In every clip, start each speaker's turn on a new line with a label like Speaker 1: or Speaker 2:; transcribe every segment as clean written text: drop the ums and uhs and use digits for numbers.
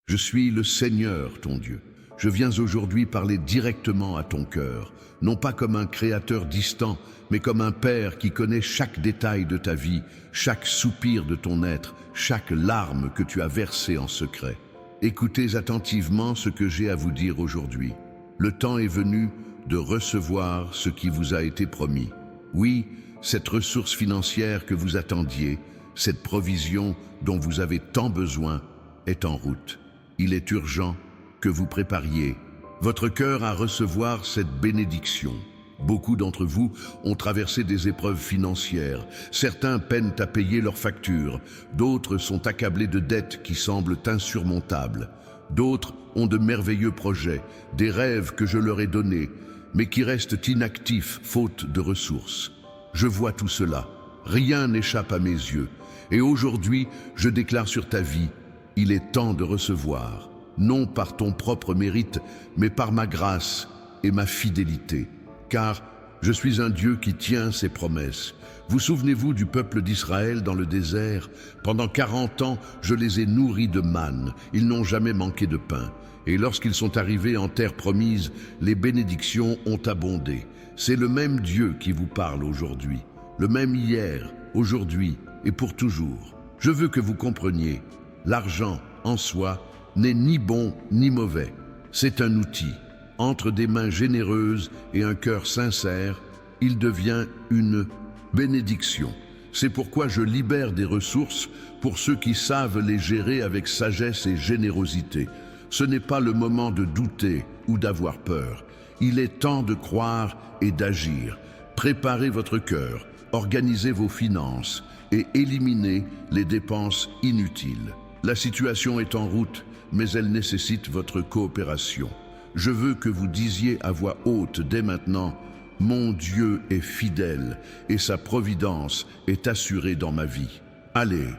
Speaker 1: Je suis le Seigneur, ton Dieu. Je viens aujourd'hui parler directement à ton cœur, non pas comme un créateur distant, mais comme un père qui connaît chaque détail de ta vie, chaque soupir de ton être, chaque larme que tu as versée en secret. Écoutez attentivement ce que j'ai à vous dire aujourd'hui. Le temps est venu de recevoir ce qui vous a été promis. Oui, cette ressource financière que vous attendiez, cette provision dont vous avez tant besoin, est en route. Il est urgent que vous prépariez votre cœur à recevoir cette bénédiction. Beaucoup d'entre vous ont traversé des épreuves financières. Certains peinent à payer leurs factures. D'autres sont accablés de dettes qui semblent insurmontables. D'autres ont de merveilleux projets, des rêves que je leur ai donnés, mais qui restent inactifs faute de ressources. Je vois tout cela. Rien n'échappe à mes yeux. Et aujourd'hui, je déclare sur ta vie, il est temps de recevoir, non par ton propre mérite, mais par ma grâce et ma fidélité. Car je suis un Dieu qui tient ses promesses. Vous souvenez-vous du peuple d'Israël dans le désert? Pendant 40 ans, je les ai nourris de manne. Ils n'ont jamais manqué de pain. Et lorsqu'ils sont arrivés en terre promise, les bénédictions ont abondé. C'est le même Dieu qui vous parle aujourd'hui. Le même hier, aujourd'hui et pour toujours. Je veux que vous compreniez, l'argent en soi n'est ni bon ni mauvais. C'est un outil. Entre des mains généreuses et un cœur sincère, il devient une bénédiction. C'est pourquoi je libère des ressources pour ceux qui savent les gérer avec sagesse et générosité. Ce n'est pas le moment de douter ou d'avoir peur. Il est temps de croire et d'agir. Préparez votre cœur, organisez vos finances et éliminez les dépenses inutiles. La situation est en route, mais elle nécessite votre coopération. Je veux que vous disiez à voix haute dès maintenant, « Mon Dieu est fidèle et sa providence est assurée dans ma vie. » Allez,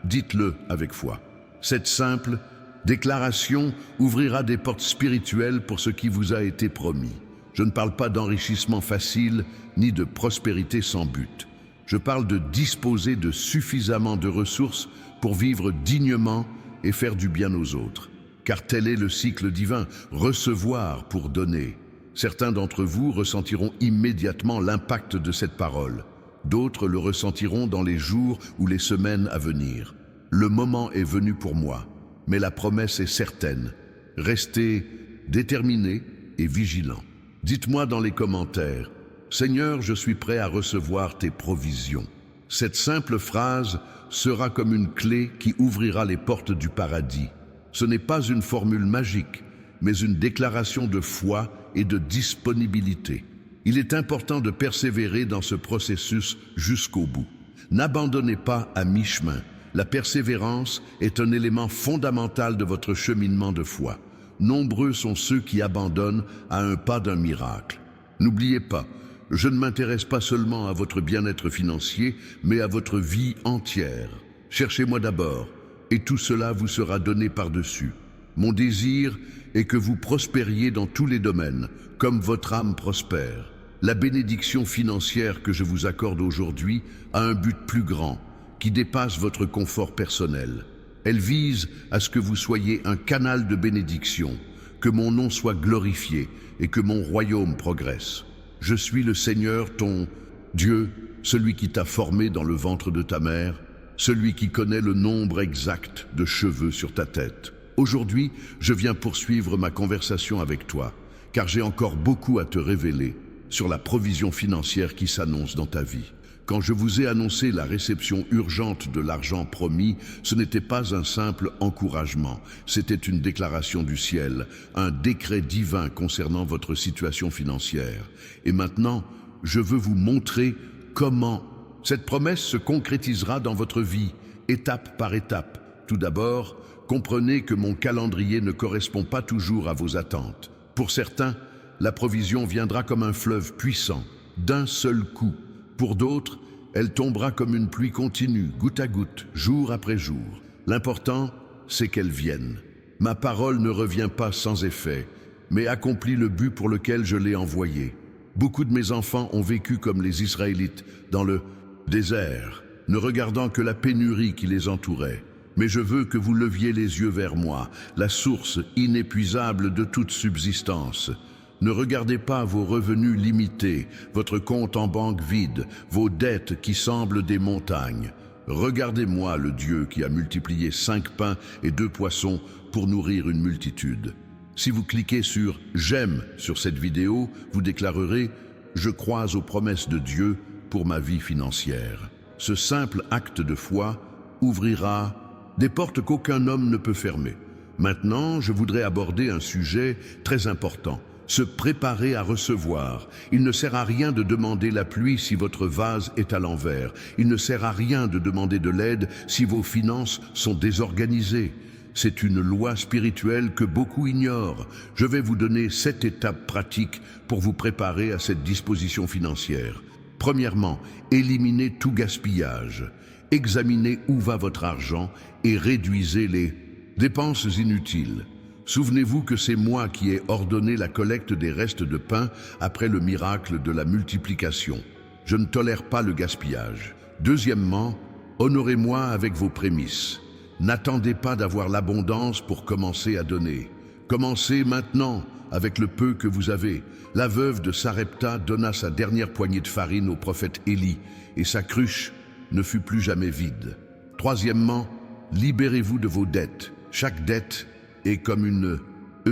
Speaker 1: dites-le avec foi. Cette simple déclaration ouvrira des portes spirituelles pour ce qui vous a été promis. Je ne parle pas d'enrichissement facile ni de prospérité sans but. Je parle de disposer de suffisamment de ressources pour vivre dignement et faire du bien aux autres. Car tel est le cycle divin, recevoir pour donner. Certains d'entre vous ressentiront immédiatement l'impact de cette parole. D'autres le ressentiront dans les jours ou les semaines à venir. Le moment est venu pour moi, mais la promesse est certaine. Restez déterminés et vigilants. Dites-moi dans les commentaires, « Seigneur, je suis prêt à recevoir tes provisions. » Cette simple phrase sera comme une clé qui ouvrira les portes du paradis. Ce n'est pas une formule magique, mais une déclaration de foi et de disponibilité. Il est important de persévérer dans ce processus jusqu'au bout. N'abandonnez pas à mi-chemin. La persévérance est un élément fondamental de votre cheminement de foi. Nombreux sont ceux qui abandonnent à un pas d'un miracle. N'oubliez pas, je ne m'intéresse pas seulement à votre bien-être financier, mais à votre vie entière. Cherchez-moi d'abord, et tout cela vous sera donné par-dessus. Mon désir est que vous prospériez dans tous les domaines, comme votre âme prospère. La bénédiction financière que je vous accorde aujourd'hui a un but plus grand, qui dépasse votre confort personnel. Elle vise à ce que vous soyez un canal de bénédiction, que mon nom soit glorifié et que mon royaume progresse. Je suis le Seigneur, ton Dieu, celui qui t'a formé dans le ventre de ta mère, celui qui connaît le nombre exact de cheveux sur ta tête. Aujourd'hui, je viens poursuivre ma conversation avec toi, car j'ai encore beaucoup à te révéler sur la provision financière qui s'annonce dans ta vie. Quand je vous ai annoncé la réception urgente de l'argent promis, ce n'était pas un simple encouragement, c'était une déclaration du ciel, un décret divin concernant votre situation financière. Et maintenant, je veux vous montrer comment cette promesse se concrétisera dans votre vie, étape par étape. Tout d'abord, comprenez que mon calendrier ne correspond pas toujours à vos attentes. Pour certains, la provision viendra comme un fleuve puissant, d'un seul coup. Pour d'autres, elle tombera comme une pluie continue, goutte à goutte, jour après jour. L'important, c'est qu'elle vienne. Ma parole ne revient pas sans effet, mais accomplit le but pour lequel je l'ai envoyée. Beaucoup de mes enfants ont vécu comme les Israélites, dans le désert, ne regardant que la pénurie qui les entourait. Mais je veux que vous leviez les yeux vers moi, la source inépuisable de toute subsistance. Ne regardez pas vos revenus limités, votre compte en banque vide, vos dettes qui semblent des montagnes. Regardez-moi le Dieu qui a multiplié 5 pains et 2 poissons pour nourrir une multitude. Si vous cliquez sur « J'aime » sur cette vidéo, vous déclarerez « Je crois aux promesses de Dieu pour ma vie financière ». Ce simple acte de foi ouvrira des portes qu'aucun homme ne peut fermer. Maintenant, je voudrais aborder un sujet très important. Se préparer à recevoir. Il ne sert à rien de demander la pluie si votre vase est à l'envers. Il ne sert à rien de demander de l'aide si vos finances sont désorganisées. C'est une loi spirituelle que beaucoup ignorent. Je vais vous donner 7 étapes pratiques pour vous préparer à cette disposition financière. Premièrement, éliminez tout gaspillage. Examinez où va votre argent et réduisez les dépenses inutiles. Souvenez-vous que c'est moi qui ai ordonné la collecte des restes de pain après le miracle de la multiplication. Je ne tolère pas le gaspillage. Deuxièmement, honorez-moi avec vos prémices. N'attendez pas d'avoir l'abondance pour commencer à donner. Commencez maintenant avec le peu que vous avez. La veuve de Sarepta donna sa dernière poignée de farine au prophète Élie et sa cruche ne fut plus jamais vide. Troisièmement, libérez-vous de vos dettes. Chaque dette est comme une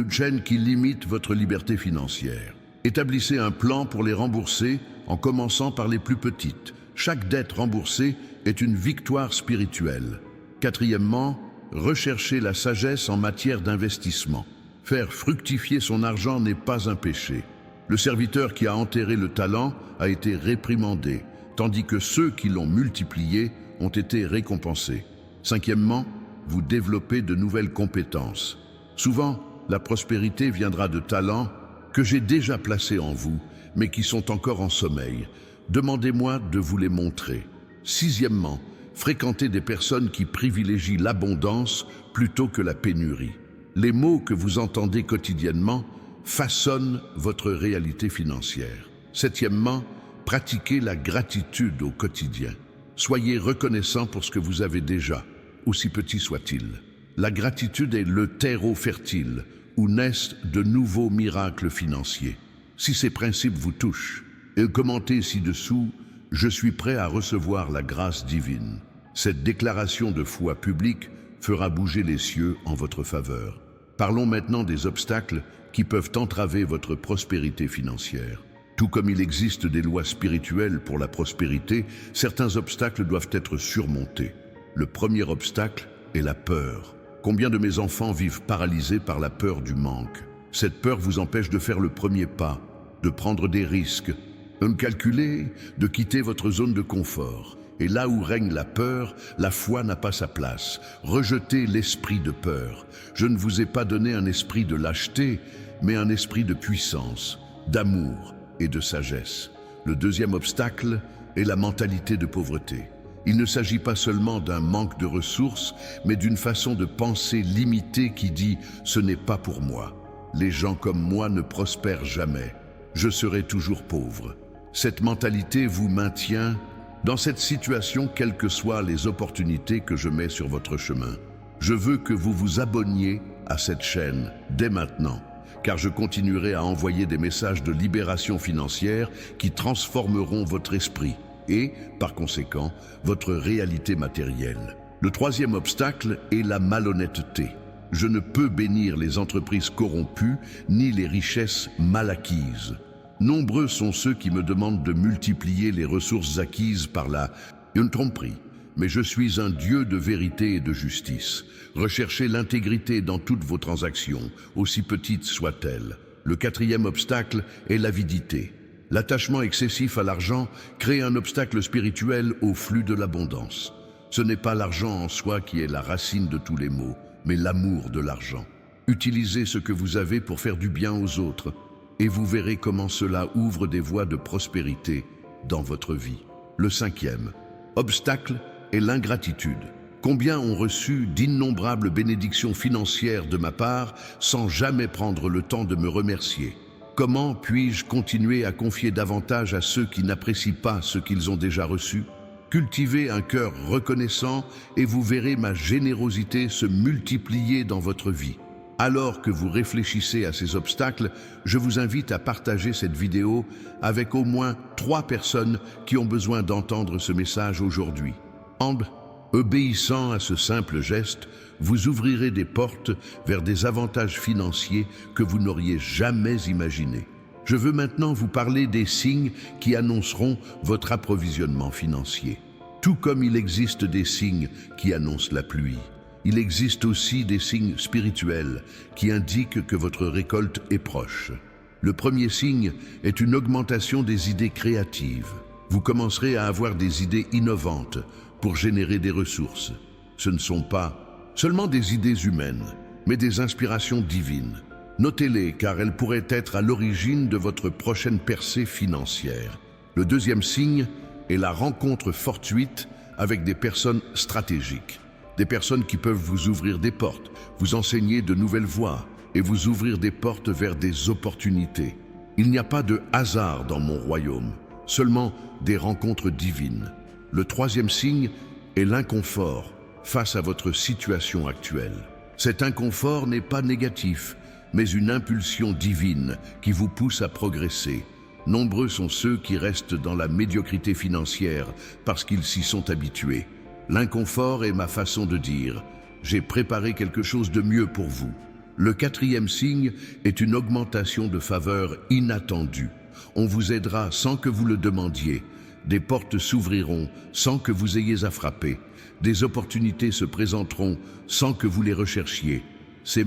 Speaker 1: chaîne qui limite votre liberté financière. Établissez un plan pour les rembourser en commençant par les plus petites. Chaque dette remboursée est une victoire spirituelle. Quatrièmement, recherchez la sagesse en matière d'investissement. Faire fructifier son argent n'est pas un péché. Le serviteur qui a enterré le talent a été réprimandé, tandis que ceux qui l'ont multiplié ont été récompensés. Cinquièmement, vous développez de nouvelles compétences. Souvent, la prospérité viendra de talents que j'ai déjà placés en vous, mais qui sont encore en sommeil. Demandez-moi de vous les montrer. Sixièmement, fréquentez des personnes qui privilégient l'abondance plutôt que la pénurie. Les mots que vous entendez quotidiennement façonnent votre réalité financière. Septièmement, pratiquez la gratitude au quotidien. Soyez reconnaissant pour ce que vous avez déjà, aussi petit soit-il. La gratitude est le terreau fertile où naissent de nouveaux miracles financiers. Si ces principes vous touchent, commentez ci-dessous « Je suis prêt à recevoir la grâce divine ». Cette déclaration de foi publique fera bouger les cieux en votre faveur. Parlons maintenant des obstacles qui peuvent entraver votre prospérité financière. Tout comme il existe des lois spirituelles pour la prospérité, certains obstacles doivent être surmontés. Le premier obstacle est la peur. Combien de mes enfants vivent paralysés par la peur du manque? Cette peur vous empêche de faire le premier pas, de prendre des risques, de calculer, de quitter votre zone de confort. Et là où règne la peur, la foi n'a pas sa place. Rejetez l'esprit de peur. Je ne vous ai pas donné un esprit de lâcheté, mais un esprit de puissance, d'amour et de sagesse. Le deuxième obstacle est la mentalité de pauvreté. Il ne s'agit pas seulement d'un manque de ressources, mais d'une façon de penser limitée qui dit « ce n'est pas pour moi ». Les gens comme moi ne prospèrent jamais. Je serai toujours pauvre. Cette mentalité vous maintient dans cette situation quelles que soient les opportunités que je mets sur votre chemin. Je veux que vous vous abonniez à cette chaîne dès maintenant, car je continuerai à envoyer des messages de libération financière qui transformeront votre esprit et, par conséquent, votre réalité matérielle. Le troisième obstacle est la malhonnêteté. Je ne peux bénir les entreprises corrompues ni les richesses mal acquises. Nombreux sont ceux qui me demandent de multiplier les ressources acquises par une tromperie. Mais je suis un Dieu de vérité et de justice. Recherchez l'intégrité dans toutes vos transactions, aussi petites soient-elles. Le quatrième obstacle est l'avidité. L'attachement excessif à l'argent crée un obstacle spirituel au flux de l'abondance. Ce n'est pas l'argent en soi qui est la racine de tous les maux, mais l'amour de l'argent. Utilisez ce que vous avez pour faire du bien aux autres, et vous verrez comment cela ouvre des voies de prospérité dans votre vie. Le cinquième obstacle est l'ingratitude. Combien ont reçu d'innombrables bénédictions financières de ma part sans jamais prendre le temps de me remercier? Comment puis-je continuer à confier davantage à ceux qui n'apprécient pas ce qu'ils ont déjà reçu? Cultivez un cœur reconnaissant et vous verrez ma générosité se multiplier dans votre vie. Alors que vous réfléchissez à ces obstacles, je vous invite à partager cette vidéo avec au moins 3 personnes qui ont besoin d'entendre ce message aujourd'hui. En obéissant à ce simple geste, vous ouvrirez des portes vers des avantages financiers que vous n'auriez jamais imaginés. Je veux maintenant vous parler des signes qui annonceront votre approvisionnement financier. Tout comme il existe des signes qui annoncent la pluie, il existe aussi des signes spirituels qui indiquent que votre récolte est proche. Le premier signe est une augmentation des idées créatives. Vous commencerez à avoir des idées innovantes pour générer des ressources. Ce ne sont pas seulement des idées humaines, mais des inspirations divines. Notez-les car elles pourraient être à l'origine de votre prochaine percée financière. Le deuxième signe est la rencontre fortuite avec des personnes stratégiques. Des personnes qui peuvent vous ouvrir des portes, vous enseigner de nouvelles voies et vous ouvrir des portes vers des opportunités. Il n'y a pas de hasard dans mon royaume, seulement des rencontres divines. Le troisième signe est l'inconfort face à votre situation actuelle. Cet inconfort n'est pas négatif, mais une impulsion divine qui vous pousse à progresser. Nombreux sont ceux qui restent dans la médiocrité financière parce qu'ils s'y sont habitués. L'inconfort est ma façon de dire « j'ai préparé quelque chose de mieux pour vous ». Le quatrième signe est une augmentation de faveur inattendue. On vous aidera sans que vous le demandiez. Des portes s'ouvriront sans que vous ayez à frapper. Des opportunités se présenteront sans que vous les recherchiez. C'est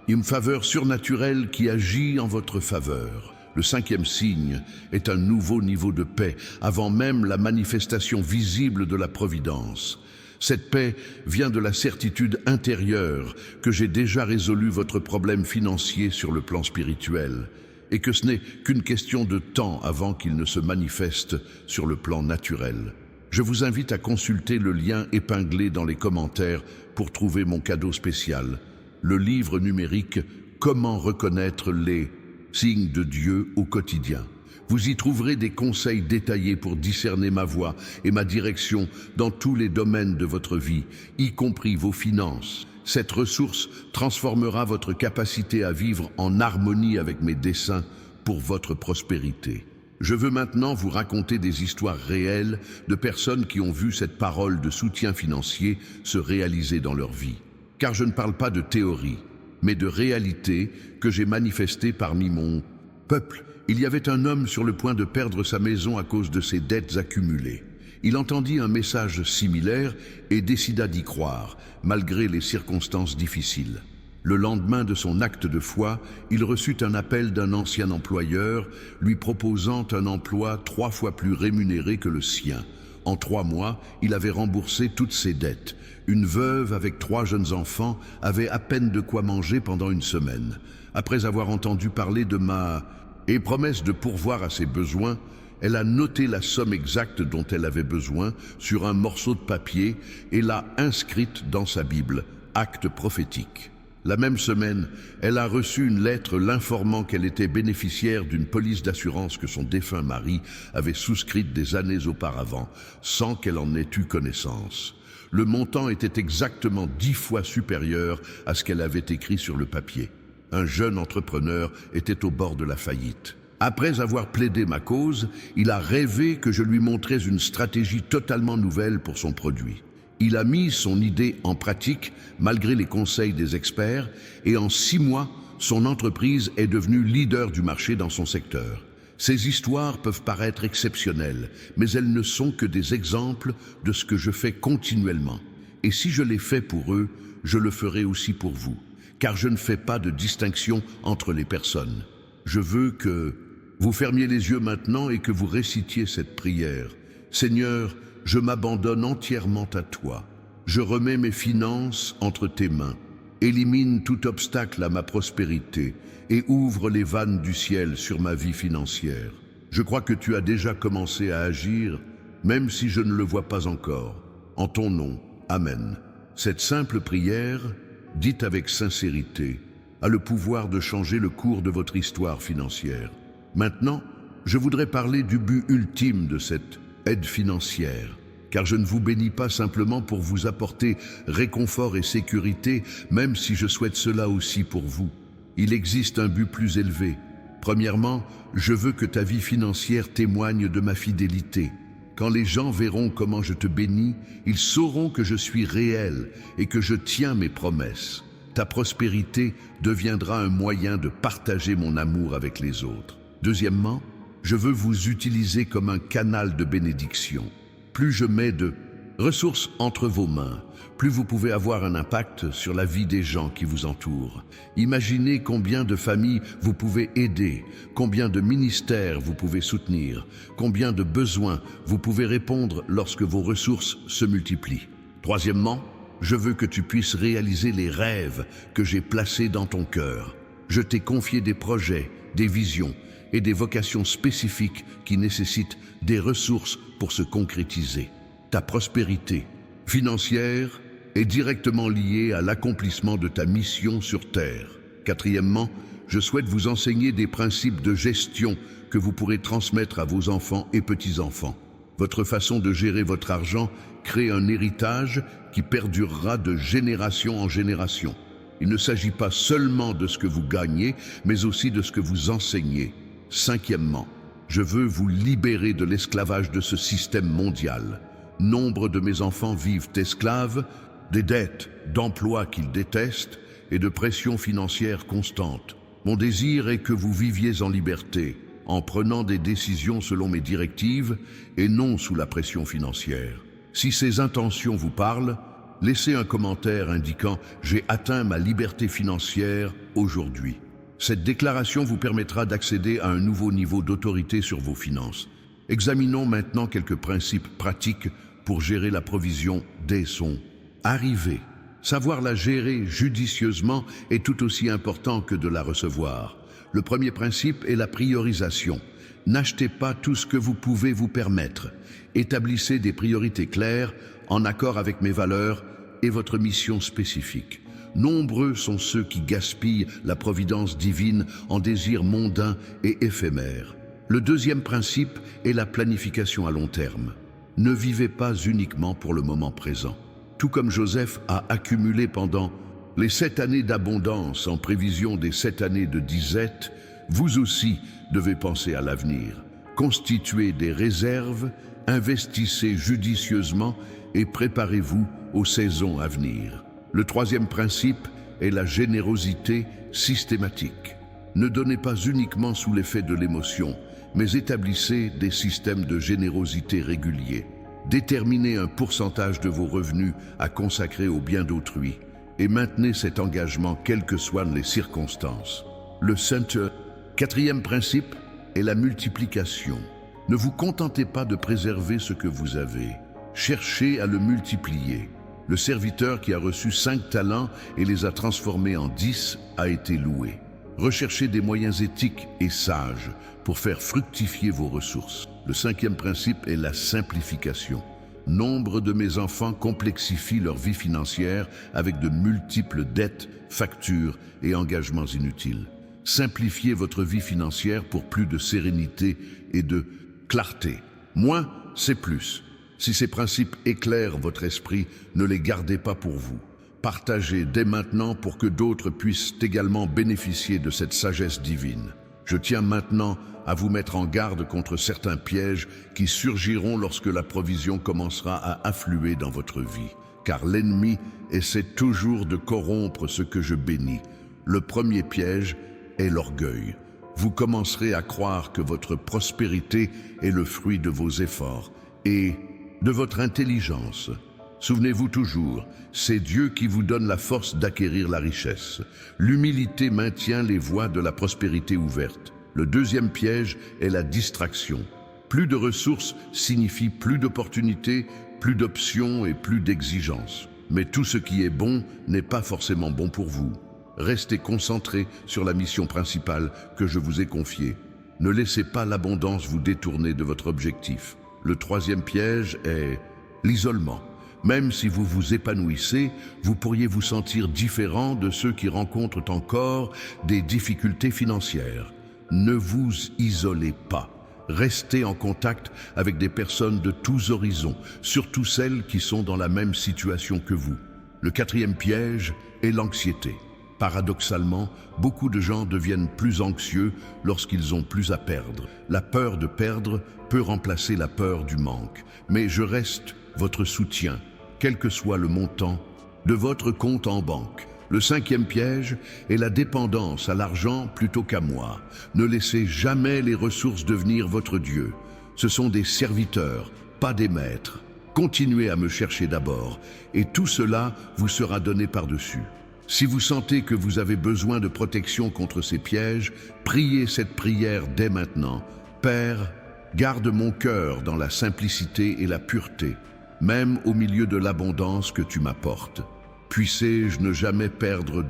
Speaker 1: une faveur surnaturelle qui agit en votre faveur. Le cinquième signe est un nouveau niveau de paix, avant même la manifestation visible de la providence. Cette paix vient de la certitude intérieure que j'ai déjà résolu votre problème financier sur le plan spirituel, et que ce n'est qu'une question de temps avant qu'il ne se manifeste sur le plan naturel. Je vous invite à consulter le lien épinglé dans les commentaires pour trouver mon cadeau spécial, le livre numérique « Comment reconnaître les signes de Dieu au quotidien ». Vous y trouverez des conseils détaillés pour discerner ma voie et ma direction dans tous les domaines de votre vie, y compris vos finances. Cette ressource transformera votre capacité à vivre en harmonie avec mes desseins pour votre prospérité. Je veux maintenant vous raconter des histoires réelles de personnes qui ont vu cette parole de soutien financier se réaliser dans leur vie. Car je ne parle pas de théorie, mais de réalité que j'ai manifestée parmi mon peuple. Il y avait un homme sur le point de perdre sa maison à cause de ses dettes accumulées. Il entendit un message similaire et décida d'y croire, malgré les circonstances difficiles. Le lendemain de son acte de foi, il reçut un appel d'un ancien employeur lui proposant un emploi 3 fois plus rémunéré que le sien. En 3 mois, il avait remboursé toutes ses dettes. Une veuve avec 3 jeunes enfants avait à peine de quoi manger pendant une semaine. Après avoir entendu parler de et promesse de pourvoir à ses besoins, elle a noté la somme exacte dont elle avait besoin sur un morceau de papier et l'a inscrite dans sa Bible, acte prophétique. La même semaine, elle a reçu une lettre l'informant qu'elle était bénéficiaire d'une police d'assurance que son défunt mari avait souscrite des années auparavant, sans qu'elle en ait eu connaissance. Le montant était exactement 10 fois supérieur à ce qu'elle avait écrit sur le papier. Un jeune entrepreneur était au bord de la faillite. Après avoir plaidé ma cause, il a rêvé que je lui montrais une stratégie totalement nouvelle pour son produit. Il a mis son idée en pratique malgré les conseils des experts et en 6 mois, son entreprise est devenue leader du marché dans son secteur. Ces histoires peuvent paraître exceptionnelles, mais elles ne sont que des exemples de ce que je fais continuellement. Et si je l'ai fait pour eux, je le ferai aussi pour vous. Car je ne fais pas de distinction entre les personnes. Je veux que vous fermiez les yeux maintenant et que vous récitiez cette prière. Seigneur, je m'abandonne entièrement à toi. Je remets mes finances entre tes mains. Élimine tout obstacle à ma prospérité et ouvre les vannes du ciel sur ma vie financière. Je crois que tu as déjà commencé à agir, même si je ne le vois pas encore. En ton nom, Amen. Cette simple prière, dite avec sincérité, a le pouvoir de changer le cours de votre histoire financière. Maintenant, je voudrais parler du but ultime de cette aide financière. car je ne vous bénis pas simplement pour vous apporter réconfort et sécurité, même si je souhaite cela aussi pour vous. Il existe un but plus élevé. Premièrement, je veux que ta vie financière témoigne de ma fidélité. Quand les gens verront comment je te bénis, ils sauront que je suis réel et que je tiens mes promesses. Ta prospérité deviendra un moyen de partager mon amour avec les autres. Deuxièmement, je veux vous utiliser comme un canal de bénédiction. Plus je mets de ressources entre vos mains, plus vous pouvez avoir un impact sur la vie des gens qui vous entourent. Imaginez combien de familles vous pouvez aider, combien de ministères vous pouvez soutenir, combien de besoins vous pouvez répondre lorsque vos ressources se multiplient. Troisièmement, je veux que tu puisses réaliser les rêves que j'ai placés dans ton cœur. Je t'ai confié des projets, des visions et des vocations spécifiques qui nécessitent des ressources pour se concrétiser. Ta prospérité financière est directement liée à l'accomplissement de ta mission sur Terre. Quatrièmement, je souhaite vous enseigner des principes de gestion que vous pourrez transmettre à vos enfants et petits-enfants. Votre façon de gérer votre argent crée un héritage qui perdurera de génération en génération. Il ne s'agit pas seulement de ce que vous gagnez, mais aussi de ce que vous enseignez. Cinquièmement, je veux vous libérer de l'esclavage de ce système mondial. Nombre de mes enfants vivent esclaves, des dettes, d'emplois qu'ils détestent et de pressions financières constantes. Mon désir est que vous viviez en liberté, en prenant des décisions selon mes directives et non sous la pression financière. Si ces intentions vous parlent, laissez un commentaire indiquant « J'ai atteint ma liberté financière aujourd'hui ». Cette déclaration vous permettra d'accéder à un nouveau niveau d'autorité sur vos finances. Examinons maintenant quelques principes pratiques pour gérer la provision dès son arrivée. Savoir la gérer judicieusement est tout aussi important que de la recevoir. Le premier principe est la priorisation. N'achetez pas tout ce que vous pouvez vous permettre. Établissez des priorités claires, en accord avec mes valeurs et votre mission spécifique. Nombreux sont ceux qui gaspillent la providence divine en désirs mondains et éphémères. Le deuxième principe est la planification à long terme. Ne vivez pas uniquement pour le moment présent. Tout comme Joseph a accumulé pendant les 7 années d'abondance en prévision des 7 années de disette, vous aussi devez penser à l'avenir. Constituez des réserves, investissez judicieusement et préparez-vous aux saisons à venir. Le troisième principe est la générosité systématique. Ne donnez pas uniquement sous l'effet de l'émotion, mais établissez des systèmes de générosité réguliers. Déterminez un pourcentage de vos revenus à consacrer au bien d'autrui et maintenez cet engagement quelles que soient les circonstances. Le quatrième principe est la multiplication. Ne vous contentez pas de préserver ce que vous avez. Cherchez à le multiplier. Le serviteur qui a reçu 5 talents et les a transformés en 10 a été loué. Recherchez des moyens éthiques et sages pour faire fructifier vos ressources. Le cinquième principe est la simplification. Nombre de mes enfants complexifient leur vie financière avec de multiples dettes, factures et engagements inutiles. Simplifiez votre vie financière pour plus de sérénité et de clarté. Moins, c'est plus. Si ces principes éclairent votre esprit, ne les gardez pas pour vous. Partagez dès maintenant pour que d'autres puissent également bénéficier de cette sagesse divine. Je tiens maintenant à vous mettre en garde contre certains pièges qui surgiront lorsque la provision commencera à affluer dans votre vie. Car l'ennemi essaie toujours de corrompre ce que je bénis. Le premier piège est l'orgueil. Vous commencerez à croire que votre prospérité est le fruit de vos efforts et de votre intelligence. Souvenez-vous toujours, c'est Dieu qui vous donne la force d'acquérir la richesse. L'humilité maintient les voies de la prospérité ouvertes. Le deuxième piège est la distraction. Plus de ressources signifie plus d'opportunités, plus d'options et plus d'exigences. Mais tout ce qui est bon n'est pas forcément bon pour vous. Restez concentrés sur la mission principale que je vous ai confiée. Ne laissez pas l'abondance vous détourner de votre objectif. Le troisième piège est l'isolement. Même si vous vous épanouissez, vous pourriez vous sentir différent de ceux qui rencontrent encore des difficultés financières. Ne vous isolez pas. Restez en contact avec des personnes de tous horizons, surtout celles qui sont dans la même situation que vous. Le quatrième piège est l'anxiété. Paradoxalement, beaucoup de gens deviennent plus anxieux lorsqu'ils ont plus à perdre. La peur de perdre peut remplacer la peur du manque. Mais je reste votre soutien, quel que soit le montant de votre compte en banque. Le cinquième piège est la dépendance à l'argent plutôt qu'à moi. Ne laissez jamais les ressources devenir votre Dieu. Ce sont des serviteurs, pas des maîtres. Continuez à me chercher d'abord, et tout cela vous sera donné par-dessus. Si vous sentez que vous avez besoin de protection contre ces pièges, priez cette prière dès maintenant. Père, garde mon cœur dans la simplicité et la pureté, même au milieu de l'abondance que tu m'apportes. Puissé-je ne jamais perdre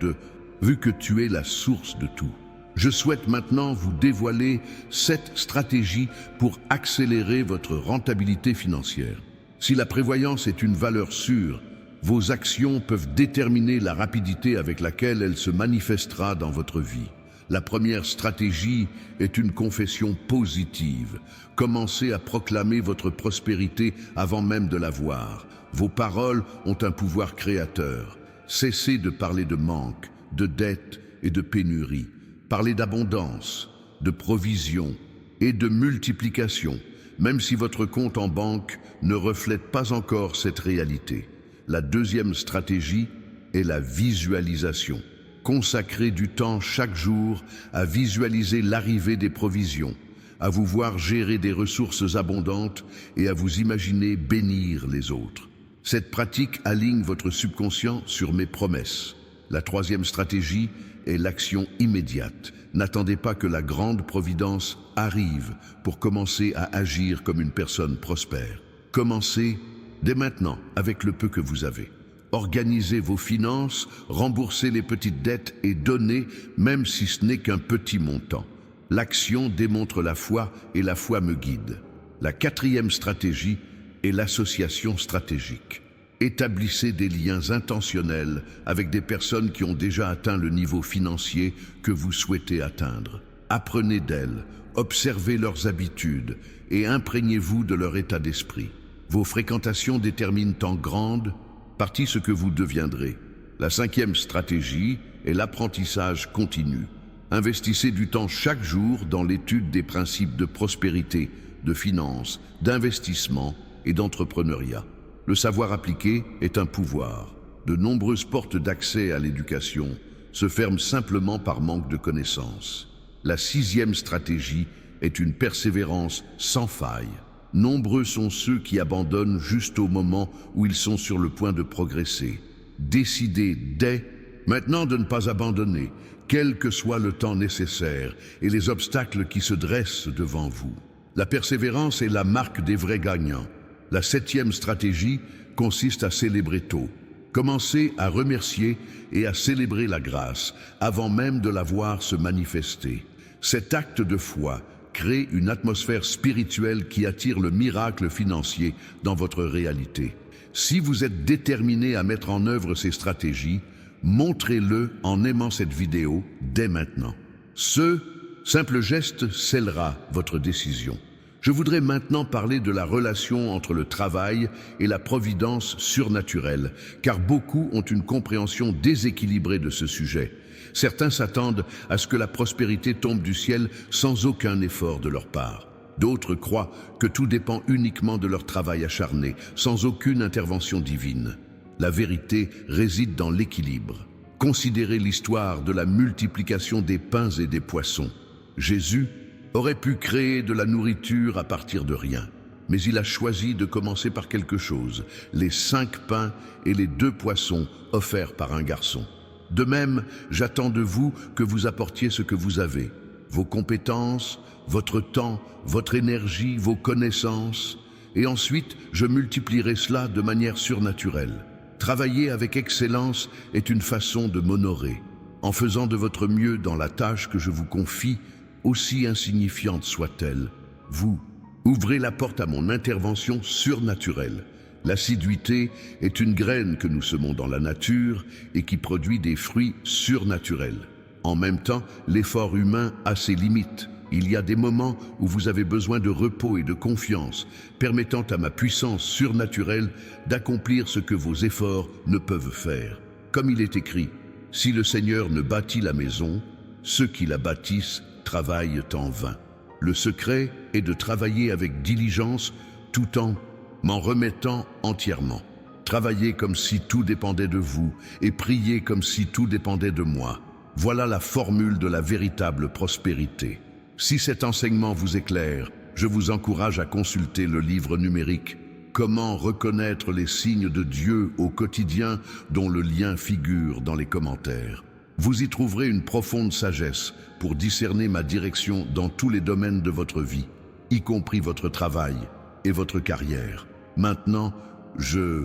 Speaker 1: vu que tu es la source de tout. Je souhaite maintenant vous dévoiler 7 stratégies pour accélérer votre rentabilité financière. Si la prévoyance est une valeur sûre, vos actions peuvent déterminer la rapidité avec laquelle elle se manifestera dans votre vie. La première stratégie est une confession positive. Commencez à proclamer votre prospérité avant même de la voir. Vos paroles ont un pouvoir créateur. Cessez de parler de manque, de dette et de pénurie. Parlez d'abondance, de provision et de multiplication, même si votre compte en banque ne reflète pas encore cette réalité. La deuxième stratégie est la visualisation. Consacrez du temps chaque jour à visualiser l'arrivée des provisions, à vous voir gérer des ressources abondantes et à vous imaginer bénir les autres. Cette pratique aligne votre subconscient sur mes promesses. La troisième stratégie est l'action immédiate. N'attendez pas que la grande providence arrive pour commencer à agir comme une personne prospère. Commencez dès maintenant avec le peu que vous avez. Organisez vos finances, remboursez les petites dettes et donnez, même si ce n'est qu'un petit montant. L'action démontre la foi et la foi me guide. La quatrième stratégie est l'association stratégique. Établissez des liens intentionnels avec des personnes qui ont déjà atteint le niveau financier que vous souhaitez atteindre. Apprenez d'elles, observez leurs habitudes et imprégnez-vous de leur état d'esprit. Vos fréquentations déterminent en grande partie ce que vous deviendrez. La cinquième stratégie est l'apprentissage continu. Investissez du temps chaque jour dans l'étude des principes de prospérité, de finance, d'investissement et d'entrepreneuriat. Le savoir appliqué est un pouvoir. De nombreuses portes d'accès à l'éducation se ferment simplement par manque de connaissances. La sixième stratégie est une persévérance sans faille. Nombreux sont ceux qui abandonnent juste au moment où ils sont sur le point de progresser. Décidez dès maintenant de ne pas abandonner, quel que soit le temps nécessaire et les obstacles qui se dressent devant vous. La persévérance est la marque des vrais gagnants. La septième stratégie consiste à célébrer tôt. Commencez à remercier et à célébrer la grâce avant même de la voir se manifester. Cet acte de foi crée une atmosphère spirituelle qui attire le miracle financier dans votre réalité. Si vous êtes déterminé à mettre en œuvre ces stratégies, montrez-le en aimant cette vidéo dès maintenant. Ce simple geste scellera votre décision. Je voudrais maintenant parler de la relation entre le travail et la providence surnaturelle, car beaucoup ont une compréhension déséquilibrée de ce sujet. Certains s'attendent à ce que la prospérité tombe du ciel sans aucun effort de leur part. D'autres croient que tout dépend uniquement de leur travail acharné, sans aucune intervention divine. La vérité réside dans l'équilibre. Considérez l'histoire de la multiplication des pains et des poissons. Jésus aurait pu créer de la nourriture à partir de rien, mais il a choisi de commencer par quelque chose, les 5 pains et les 2 poissons offerts par un garçon. De même, j'attends de vous que vous apportiez ce que vous avez, vos compétences, votre temps, votre énergie, vos connaissances, et ensuite je multiplierai cela de manière surnaturelle. Travailler avec excellence est une façon de m'honorer. En faisant de votre mieux dans la tâche que je vous confie, aussi insignifiante soit-elle, vous ouvrez la porte à mon intervention surnaturelle. L'assiduité est une graine que nous semons dans la nature et qui produit des fruits surnaturels. En même temps, l'effort humain a ses limites. Il y a des moments où vous avez besoin de repos et de confiance, permettant à ma puissance surnaturelle d'accomplir ce que vos efforts ne peuvent faire. Comme il est écrit, si le Seigneur ne bâtit la maison, ceux qui la bâtissent travaillent en vain. Le secret est de travailler avec diligence tout en m'en remettant entièrement. Travaillez comme si tout dépendait de vous et priez comme si tout dépendait de moi. Voilà la formule de la véritable prospérité. Si cet enseignement vous éclaire, je vous encourage à consulter le livre numérique « Comment reconnaître les signes de Dieu au quotidien » dont le lien figure dans les commentaires. Vous y trouverez une profonde sagesse pour discerner ma direction dans tous les domaines de votre vie, y compris votre travail et votre carrière. Maintenant, je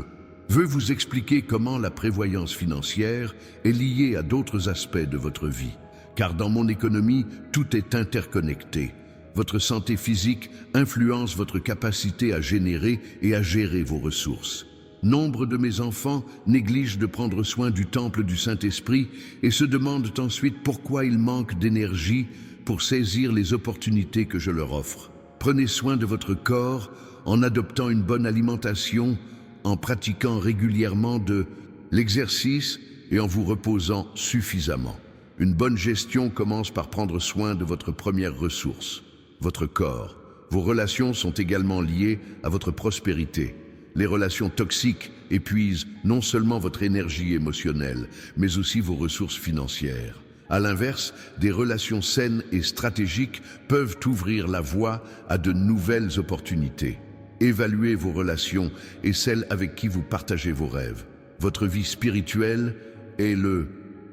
Speaker 1: veux vous expliquer comment la prévoyance financière est liée à d'autres aspects de votre vie. Car dans mon économie, tout est interconnecté. Votre santé physique influence votre capacité à générer et à gérer vos ressources. Nombre de mes enfants négligent de prendre soin du temple du Saint-Esprit et se demandent ensuite pourquoi ils manquent d'énergie pour saisir les opportunités que je leur offre. Prenez soin de votre corps en adoptant une bonne alimentation, en pratiquant régulièrement de l'exercice et en vous reposant suffisamment. Une bonne gestion commence par prendre soin de votre première ressource, votre corps. Vos relations sont également liées à votre prospérité. Les relations toxiques épuisent non seulement votre énergie émotionnelle, mais aussi vos ressources financières. À l'inverse, des relations saines et stratégiques peuvent ouvrir la voie à de nouvelles opportunités. Évaluez vos relations et celles avec qui vous partagez vos rêves. Votre vie spirituelle est le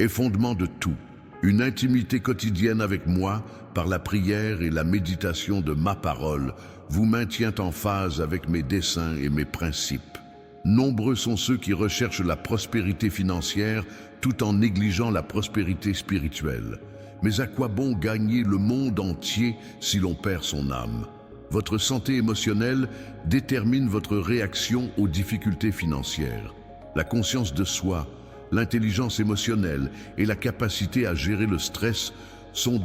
Speaker 1: fondement de tout. Une intimité quotidienne avec moi, par la prière et la méditation de ma parole, vous maintient en phase avec mes desseins et mes principes. Nombreux sont ceux qui recherchent la prospérité financière tout en négligeant la prospérité spirituelle. Mais à quoi bon gagner le monde entier si l'on perd son âme ? Votre santé émotionnelle détermine votre réaction aux difficultés financières. La conscience de soi, l'intelligence émotionnelle et la capacité à gérer le stress sont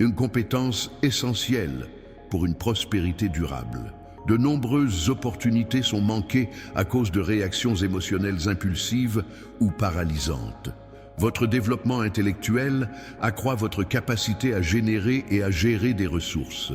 Speaker 1: une compétence essentielle pour une prospérité durable. De nombreuses opportunités sont manquées à cause de réactions émotionnelles impulsives ou paralysantes. Votre développement intellectuel accroît votre capacité à générer et à gérer des ressources.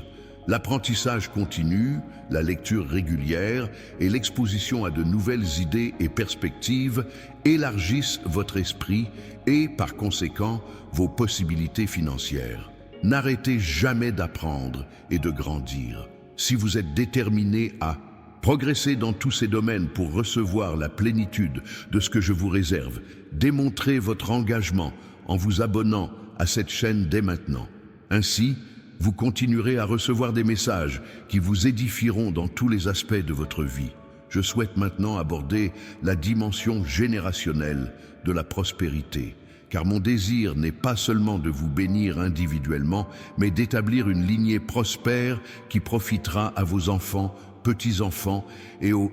Speaker 1: L'apprentissage continu, la lecture régulière et l'exposition à de nouvelles idées et perspectives élargissent votre esprit et, par conséquent, vos possibilités financières. N'arrêtez jamais d'apprendre et de grandir. Si vous êtes déterminé à progresser dans tous ces domaines pour recevoir la plénitude de ce que je vous réserve, démontrez votre engagement en vous abonnant à cette chaîne dès maintenant. Ainsi, vous continuerez à recevoir des messages qui vous édifieront dans tous les aspects de votre vie. Je souhaite maintenant aborder la dimension générationnelle de la prospérité, car mon désir n'est pas seulement de vous bénir individuellement, mais d'établir une lignée prospère qui profitera à vos enfants, petits-enfants et aux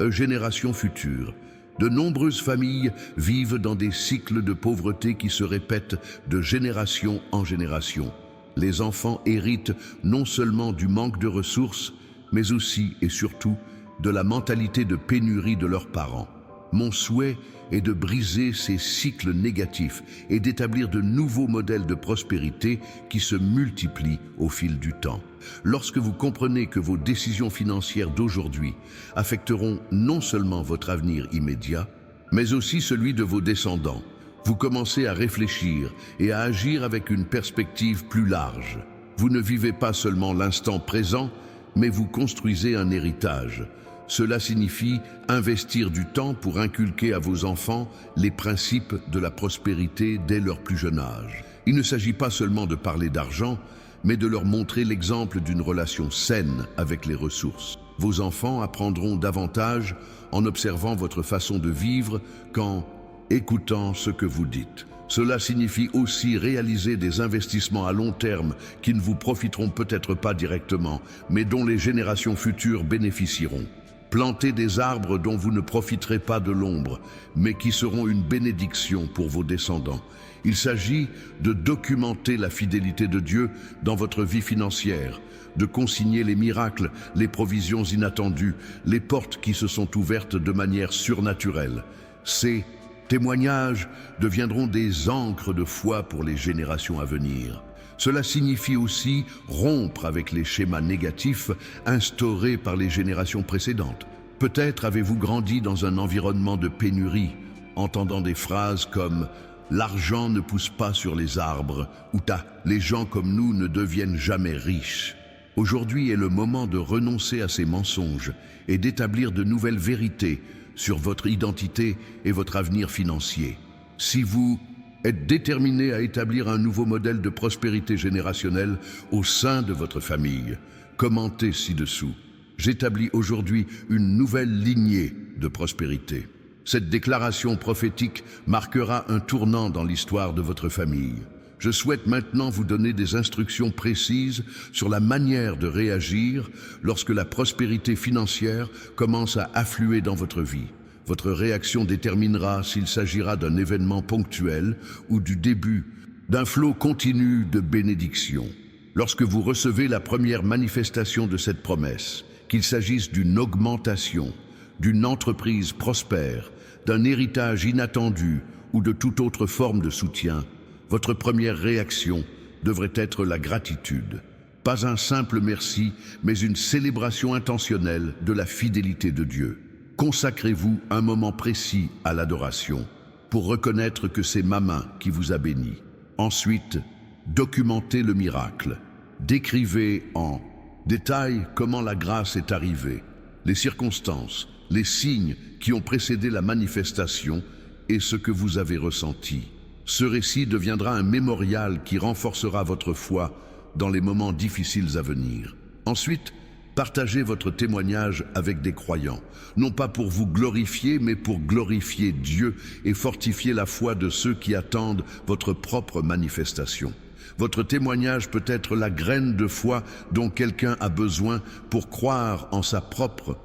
Speaker 1: générations futures. De nombreuses familles vivent dans des cycles de pauvreté qui se répètent de génération en génération. Les enfants héritent non seulement du manque de ressources, mais aussi et surtout de la mentalité de pénurie de leurs parents. Mon souhait est de briser ces cycles négatifs et d'établir de nouveaux modèles de prospérité qui se multiplient au fil du temps. Lorsque vous comprenez que vos décisions financières d'aujourd'hui affecteront non seulement votre avenir immédiat, mais aussi celui de vos descendants, vous commencez à réfléchir et à agir avec une perspective plus large. Vous ne vivez pas seulement l'instant présent, mais vous construisez un héritage. Cela signifie investir du temps pour inculquer à vos enfants les principes de la prospérité dès leur plus jeune âge. Il ne s'agit pas seulement de parler d'argent, mais de leur montrer l'exemple d'une relation saine avec les ressources. Vos enfants apprendront davantage en observant votre façon de vivre qu'en écoutant ce que vous dites. Cela signifie aussi réaliser des investissements à long terme qui ne vous profiteront peut-être pas directement, mais dont les générations futures bénéficieront. Plantez des arbres dont vous ne profiterez pas de l'ombre, mais qui seront une bénédiction pour vos descendants. Il s'agit de documenter la fidélité de Dieu dans votre vie financière, de consigner les miracles, les provisions inattendues, les portes qui se sont ouvertes de manière surnaturelle. Ces témoignages deviendront des ancres de foi pour les générations à venir. Cela signifie aussi rompre avec les schémas négatifs instaurés par les générations précédentes. Peut-être avez-vous grandi dans un environnement de pénurie, entendant des phrases comme « l'argent ne pousse pas sur les arbres » ou « les gens comme nous ne deviennent jamais riches ». Aujourd'hui est le moment de renoncer à ces mensonges et d'établir de nouvelles vérités sur votre identité et votre avenir financier. Si vous êtes déterminé à établir un nouveau modèle de prospérité générationnelle au sein de votre famille, commentez ci-dessous. J'établis aujourd'hui une nouvelle lignée de prospérité. Cette déclaration prophétique marquera un tournant dans l'histoire de votre famille. Je souhaite maintenant vous donner des instructions précises sur la manière de réagir lorsque la prospérité financière commence à affluer dans votre vie. Votre réaction déterminera s'il s'agira d'un événement ponctuel ou du début d'un flot continu de bénédictions. Lorsque vous recevez la première manifestation de cette promesse, qu'il s'agisse d'une augmentation, d'une entreprise prospère, d'un héritage inattendu ou de toute autre forme de soutien, votre première réaction devrait être la gratitude. Pas un simple merci, mais une célébration intentionnelle de la fidélité de Dieu. Consacrez-vous un moment précis à l'adoration pour reconnaître que c'est ma main qui vous a béni. Ensuite, documentez le miracle. Décrivez en détail comment la grâce est arrivée, les circonstances, les signes qui ont précédé la manifestation et ce que vous avez ressenti. Ce récit deviendra un mémorial qui renforcera votre foi dans les moments difficiles à venir. Ensuite, partagez votre témoignage avec des croyants, non pas pour vous glorifier, mais pour glorifier Dieu et fortifier la foi de ceux qui attendent votre propre manifestation. Votre témoignage peut être la graine de foi dont quelqu'un a besoin pour croire en sa propre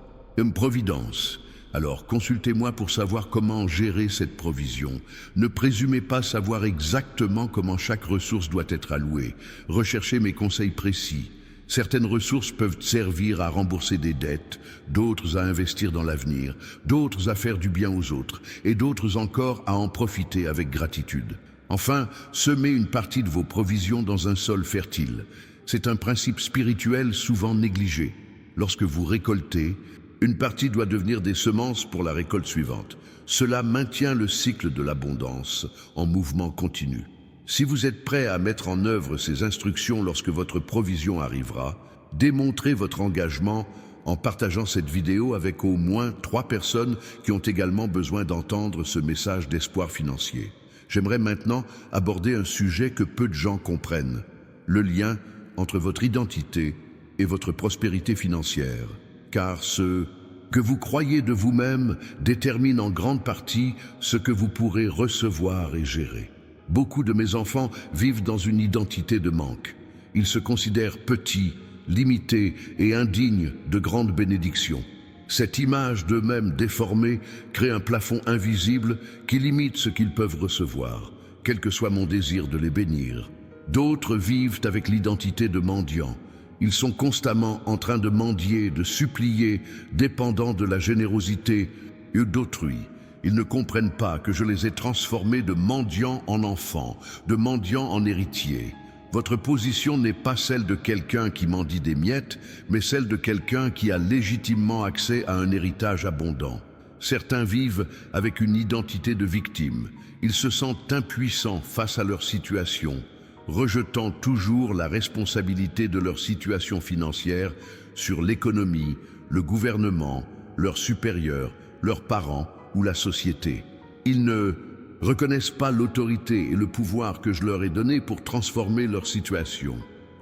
Speaker 1: providence. Alors consultez-moi pour savoir comment gérer cette provision. Ne présumez pas savoir exactement comment chaque ressource doit être allouée. Recherchez mes conseils précis. Certaines ressources peuvent servir à rembourser des dettes, d'autres à investir dans l'avenir, d'autres à faire du bien aux autres, et d'autres encore à en profiter avec gratitude. Enfin, semez une partie de vos provisions dans un sol fertile. C'est un principe spirituel souvent négligé. Lorsque vous récoltez, une partie doit devenir des semences pour la récolte suivante. Cela maintient le cycle de l'abondance en mouvement continu. Si vous êtes prêt à mettre en œuvre ces instructions lorsque votre provision arrivera, démontrez votre engagement en partageant cette vidéo avec au moins 3 personnes qui ont également besoin d'entendre ce message d'espoir financier. J'aimerais maintenant aborder un sujet que peu de gens comprennent, le lien entre votre identité et votre prospérité financière. Car ce que vous croyez de vous-même détermine en grande partie ce que vous pourrez recevoir et gérer. Beaucoup de mes enfants vivent dans une identité de manque. Ils se considèrent petits, limités et indignes de grandes bénédictions. Cette image d'eux-mêmes déformée crée un plafond invisible qui limite ce qu'ils peuvent recevoir, quel que soit mon désir de les bénir. D'autres vivent avec l'identité de mendiants. Ils sont constamment en train de mendier, de supplier, dépendants de la générosité d'autrui. Ils ne comprennent pas que je les ai transformés de mendiants en enfants, de mendiants en héritiers. Votre position n'est pas celle de quelqu'un qui mendie des miettes, mais celle de quelqu'un qui a légitimement accès à un héritage abondant. Certains vivent avec une identité de victime. Ils se sentent impuissants face à leur situation, rejetant toujours la responsabilité de leur situation financière sur l'économie, le gouvernement, leurs supérieurs, leurs parents ou la société. Ils ne reconnaissent pas l'autorité et le pouvoir que je leur ai donné pour transformer leur situation.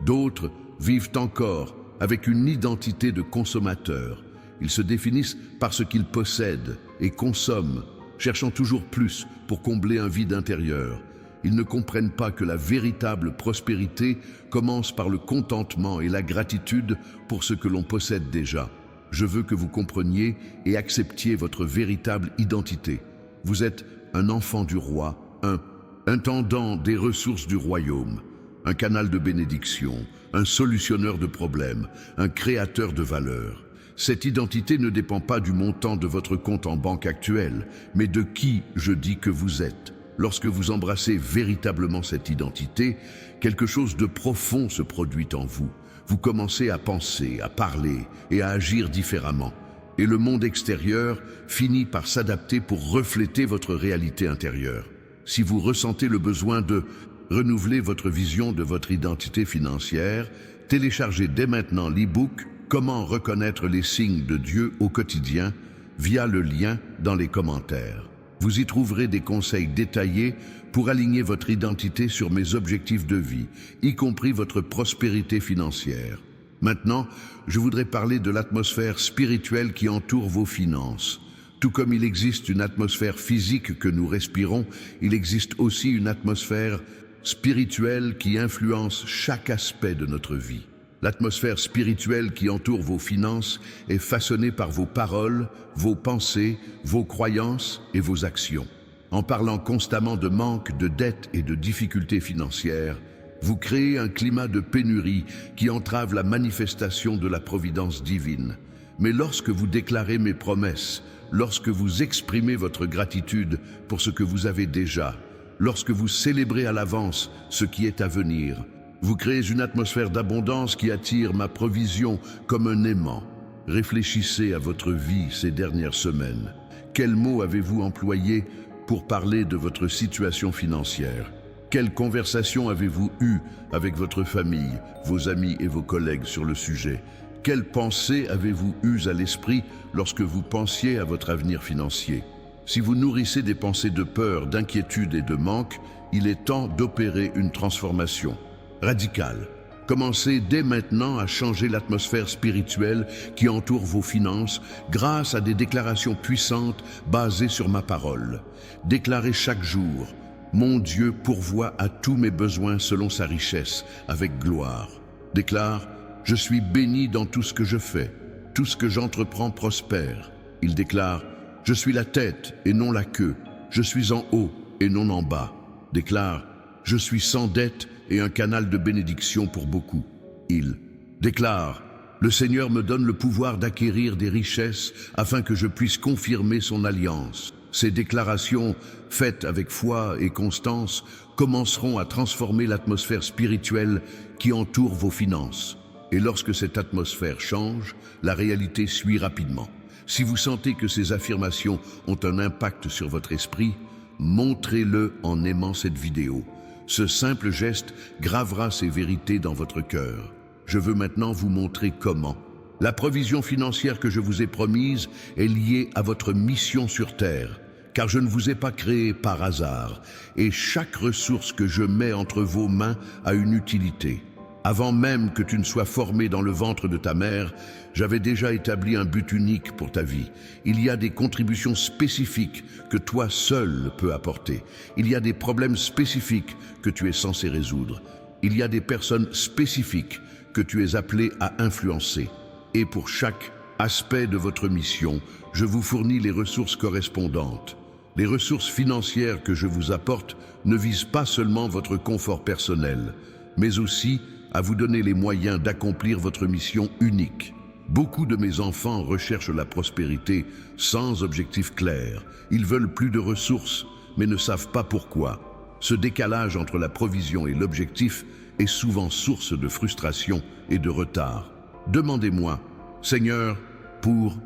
Speaker 1: D'autres vivent encore avec une identité de consommateur. Ils se définissent par ce qu'ils possèdent et consomment, cherchant toujours plus pour combler un vide intérieur. Ils ne comprennent pas que la véritable prospérité commence par le contentement et la gratitude pour ce que l'on possède déjà. Je veux que vous compreniez et acceptiez votre véritable identité. Vous êtes un enfant du roi, un intendant des ressources du royaume, un canal de bénédiction, un solutionneur de problèmes, un créateur de valeur. Cette identité ne dépend pas du montant de votre compte en banque actuel, mais de qui je dis que vous êtes. Lorsque vous embrassez véritablement cette identité, quelque chose de profond se produit en vous. Vous commencez à penser, à parler et à agir différemment. Et le monde extérieur finit par s'adapter pour refléter votre réalité intérieure. Si vous ressentez le besoin de renouveler votre vision de votre identité financière, téléchargez dès maintenant l'e-book Comment reconnaître les signes de Dieu au quotidien via le lien dans les commentaires. Vous y trouverez des conseils détaillés pour aligner votre identité sur mes objectifs de vie, y compris votre prospérité financière. Maintenant, je voudrais parler de l'atmosphère spirituelle qui entoure vos finances. Tout comme il existe une atmosphère physique que nous respirons, il existe aussi une atmosphère spirituelle qui influence chaque aspect de notre vie. L'atmosphère spirituelle qui entoure vos finances est façonnée par vos paroles, vos pensées, vos croyances et vos actions. En parlant constamment de manque, de dettes et de difficultés financières, vous créez un climat de pénurie qui entrave la manifestation de la providence divine. Mais lorsque vous déclarez mes promesses, lorsque vous exprimez votre gratitude pour ce que vous avez déjà, lorsque vous célébrez à l'avance ce qui est à venir, vous créez une atmosphère d'abondance qui attire ma provision comme un aimant. Réfléchissez à votre vie ces dernières semaines. Quels mots avez-vous employés pour parler de votre situation financière? Quelles conversations avez-vous eues avec votre famille, vos amis et vos collègues sur le sujet? Quelles pensées avez-vous eues à l'esprit lorsque vous pensiez à votre avenir financier? Si vous nourrissez des pensées de peur, d'inquiétude et de manque, il est temps d'opérer une transformation radicale. Commencez dès maintenant à changer l'atmosphère spirituelle qui entoure vos finances grâce à des déclarations puissantes basées sur ma parole. Déclarez chaque jour: mon Dieu pourvoit à tous mes besoins selon sa richesse, avec gloire. Déclare: je suis béni dans tout ce que je fais. Tout ce que j'entreprends prospère. Il déclare: je suis la tête et non la queue. Je suis en haut et non en bas. Déclare: je suis sans dette et un canal de bénédiction pour beaucoup. Il déclare: le Seigneur me donne le pouvoir d'acquérir des richesses afin que je puisse confirmer son alliance. Ces déclarations, faites avec foi et constance, commenceront à transformer l'atmosphère spirituelle qui entoure vos finances. Et lorsque cette atmosphère change, la réalité suit rapidement. Si vous sentez que ces affirmations ont un impact sur votre esprit, montrez-le en aimant cette vidéo. Ce simple geste gravera ces vérités dans votre cœur. Je veux maintenant vous montrer comment. La provision financière que je vous ai promise est liée à votre mission sur Terre, car je ne vous ai pas créé par hasard, et chaque ressource que je mets entre vos mains a une utilité. Avant même que tu ne sois formé dans le ventre de ta mère, j'avais déjà établi un but unique pour ta vie. Il y a des contributions spécifiques que toi seul peux apporter. Il y a des problèmes spécifiques que tu es censé résoudre. Il y a des personnes spécifiques que tu es appelé à influencer. Et pour chaque aspect de votre mission, je vous fournis les ressources correspondantes. Les ressources financières que je vous apporte ne visent pas seulement votre confort personnel, mais aussi à vous donner les moyens d'accomplir votre mission unique. Beaucoup de mes enfants recherchent la prospérité sans objectif clair. Ils veulent plus de ressources, mais ne savent pas pourquoi. Ce décalage entre la provision et l'objectif est souvent source de frustration et de retard. Demandez-moi: Seigneur, pour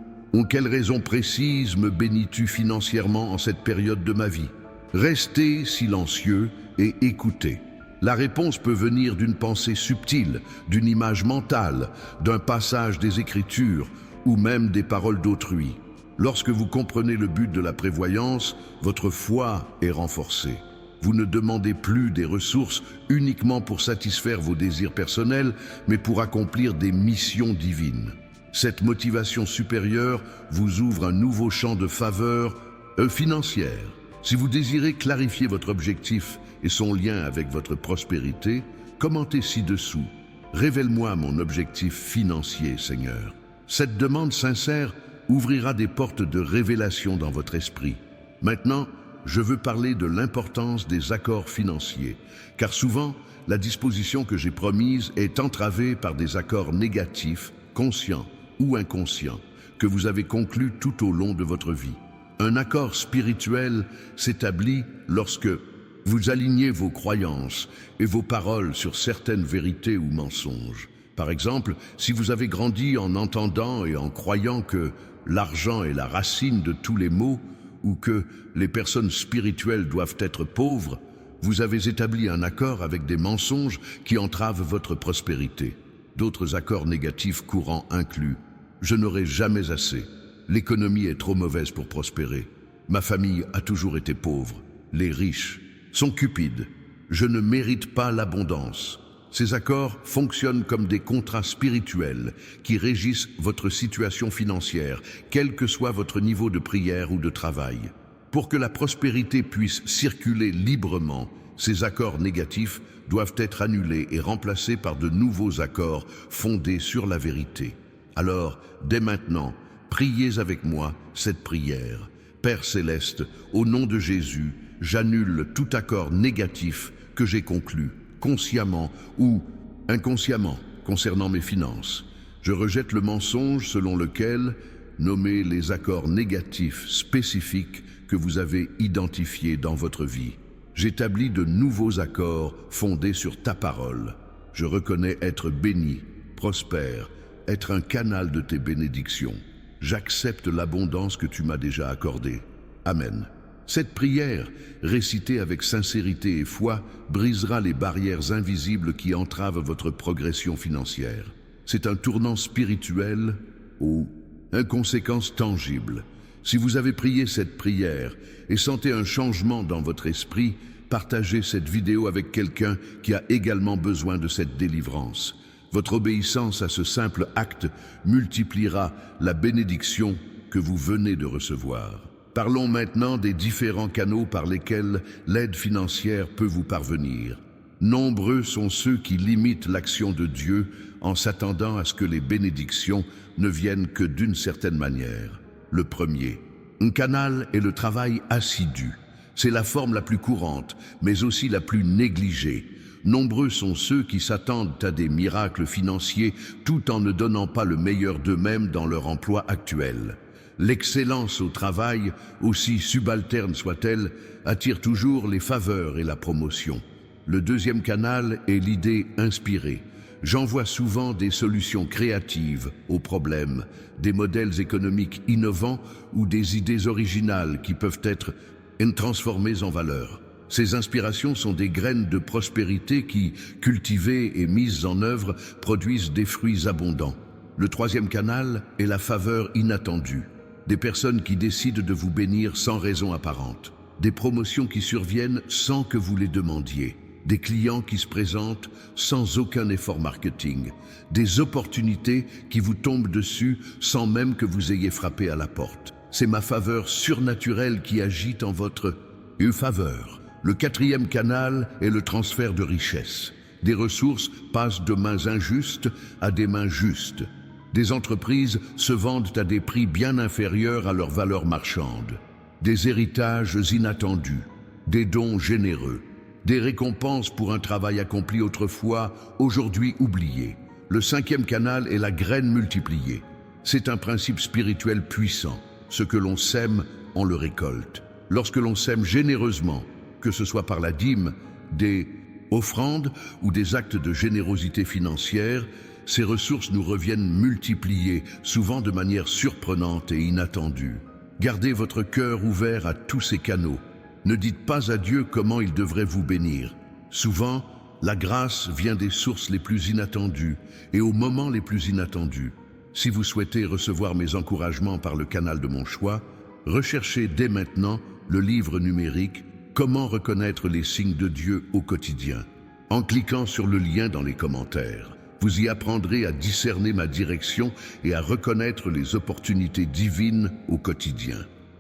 Speaker 1: quelle raison précise me bénis-tu financièrement en cette période de ma vie? Restez silencieux et écoutez. La réponse peut venir d'une pensée subtile, d'une image mentale, d'un passage des Écritures ou même des paroles d'autrui. Lorsque vous comprenez le but de la prévoyance, votre foi est renforcée. Vous ne demandez plus des ressources uniquement pour satisfaire vos désirs personnels, mais pour accomplir des missions divines. Cette motivation supérieure vous ouvre un nouveau champ de faveur financière. Si vous désirez clarifier votre objectif et son lien avec votre prospérité, commentez ci-dessous: révèle-moi mon objectif financier, Seigneur. Cette demande sincère ouvrira des portes de révélation dans votre esprit. Maintenant, je veux parler de l'importance des accords financiers, car souvent, la disposition que j'ai promise est entravée par des accords négatifs, conscients ou inconscients, que vous avez conclus tout au long de votre vie. Un accord spirituel s'établit lorsque vous alignez vos croyances et vos paroles sur certaines vérités ou mensonges. Par exemple, si vous avez grandi en entendant et en croyant que l'argent est la racine de tous les maux ou que les personnes spirituelles doivent être pauvres, vous avez établi un accord avec des mensonges qui entravent votre prospérité. D'autres accords négatifs courants incluent: je n'aurai jamais assez, l'économie est trop mauvaise pour prospérer, ma famille a toujours été pauvre, les riches sont cupides, je ne mérite pas l'abondance. Ces accords fonctionnent comme des contrats spirituels qui régissent votre situation financière, quel que soit votre niveau de prière ou de travail. Pour que la prospérité puisse circuler librement, ces accords négatifs doivent être annulés et remplacés par de nouveaux accords fondés sur la vérité. Alors, dès maintenant, priez avec moi cette prière. Père céleste, au nom de Jésus, j'annule tout accord négatif que j'ai conclu, consciemment ou inconsciemment, concernant mes finances. Je rejette le mensonge selon lequel, nommez les accords négatifs spécifiques que vous avez identifiés dans votre vie. J'établis de nouveaux accords fondés sur ta parole. Je reconnais être béni, prospère, être un canal de tes bénédictions. J'accepte l'abondance que tu m'as déjà accordée. Amen. Cette prière, récitée avec sincérité et foi, brisera les barrières invisibles qui entravent votre progression financière. C'est un tournant spirituel aux conséquences tangibles. Si vous avez prié cette prière et sentez un changement dans votre esprit, partagez cette vidéo avec quelqu'un qui a également besoin de cette délivrance. Votre obéissance à ce simple acte multipliera la bénédiction que vous venez de recevoir. Parlons maintenant des différents canaux par lesquels l'aide financière peut vous parvenir. Nombreux sont ceux qui limitent l'action de Dieu en s'attendant à ce que les bénédictions ne viennent que d'une certaine manière. Le premier, un canal est le travail assidu. C'est la forme la plus courante, mais aussi la plus négligée. Nombreux sont ceux qui s'attendent à des miracles financiers tout en ne donnant pas le meilleur d'eux-mêmes dans leur emploi actuel. L'excellence au travail, aussi subalterne soit-elle, attire toujours les faveurs et la promotion. Le deuxième canal est l'idée inspirée. J'envoie souvent des solutions créatives aux problèmes, des modèles économiques innovants ou des idées originales qui peuvent être transformées en valeur. Ces inspirations sont des graines de prospérité qui, cultivées et mises en œuvre, produisent des fruits abondants. Le troisième canal est la faveur inattendue. Des personnes qui décident de vous bénir sans raison apparente. Des promotions qui surviennent sans que vous les demandiez. Des clients qui se présentent sans aucun effort marketing. Des opportunités qui vous tombent dessus sans même que vous ayez frappé à la porte. C'est ma faveur surnaturelle qui agit en votre faveur. Le quatrième canal est le transfert de richesses. Des ressources passent de mains injustes à des mains justes. Des entreprises se vendent à des prix bien inférieurs à leur valeur marchande. Des héritages inattendus, des dons généreux, des récompenses pour un travail accompli autrefois, aujourd'hui oublié. Le cinquième canal est la graine multipliée. C'est un principe spirituel puissant. Ce que l'on sème, on le récolte. Lorsque l'on sème généreusement, que ce soit par la dîme, des offrandes ou des actes de générosité financière, ces ressources nous reviennent multipliées, souvent de manière surprenante et inattendue. Gardez votre cœur ouvert à tous ces canaux. Ne dites pas à Dieu comment il devrait vous bénir. Souvent, la grâce vient des sources les plus inattendues et aux moments les plus inattendus. Si vous souhaitez recevoir mes encouragements par le canal de mon choix, recherchez dès maintenant le livre numérique « Comment reconnaître les signes de Dieu au quotidien » en cliquant sur le lien dans les commentaires. Vous y apprendrez à discerner ma direction et à reconnaître les opportunités divines au quotidien.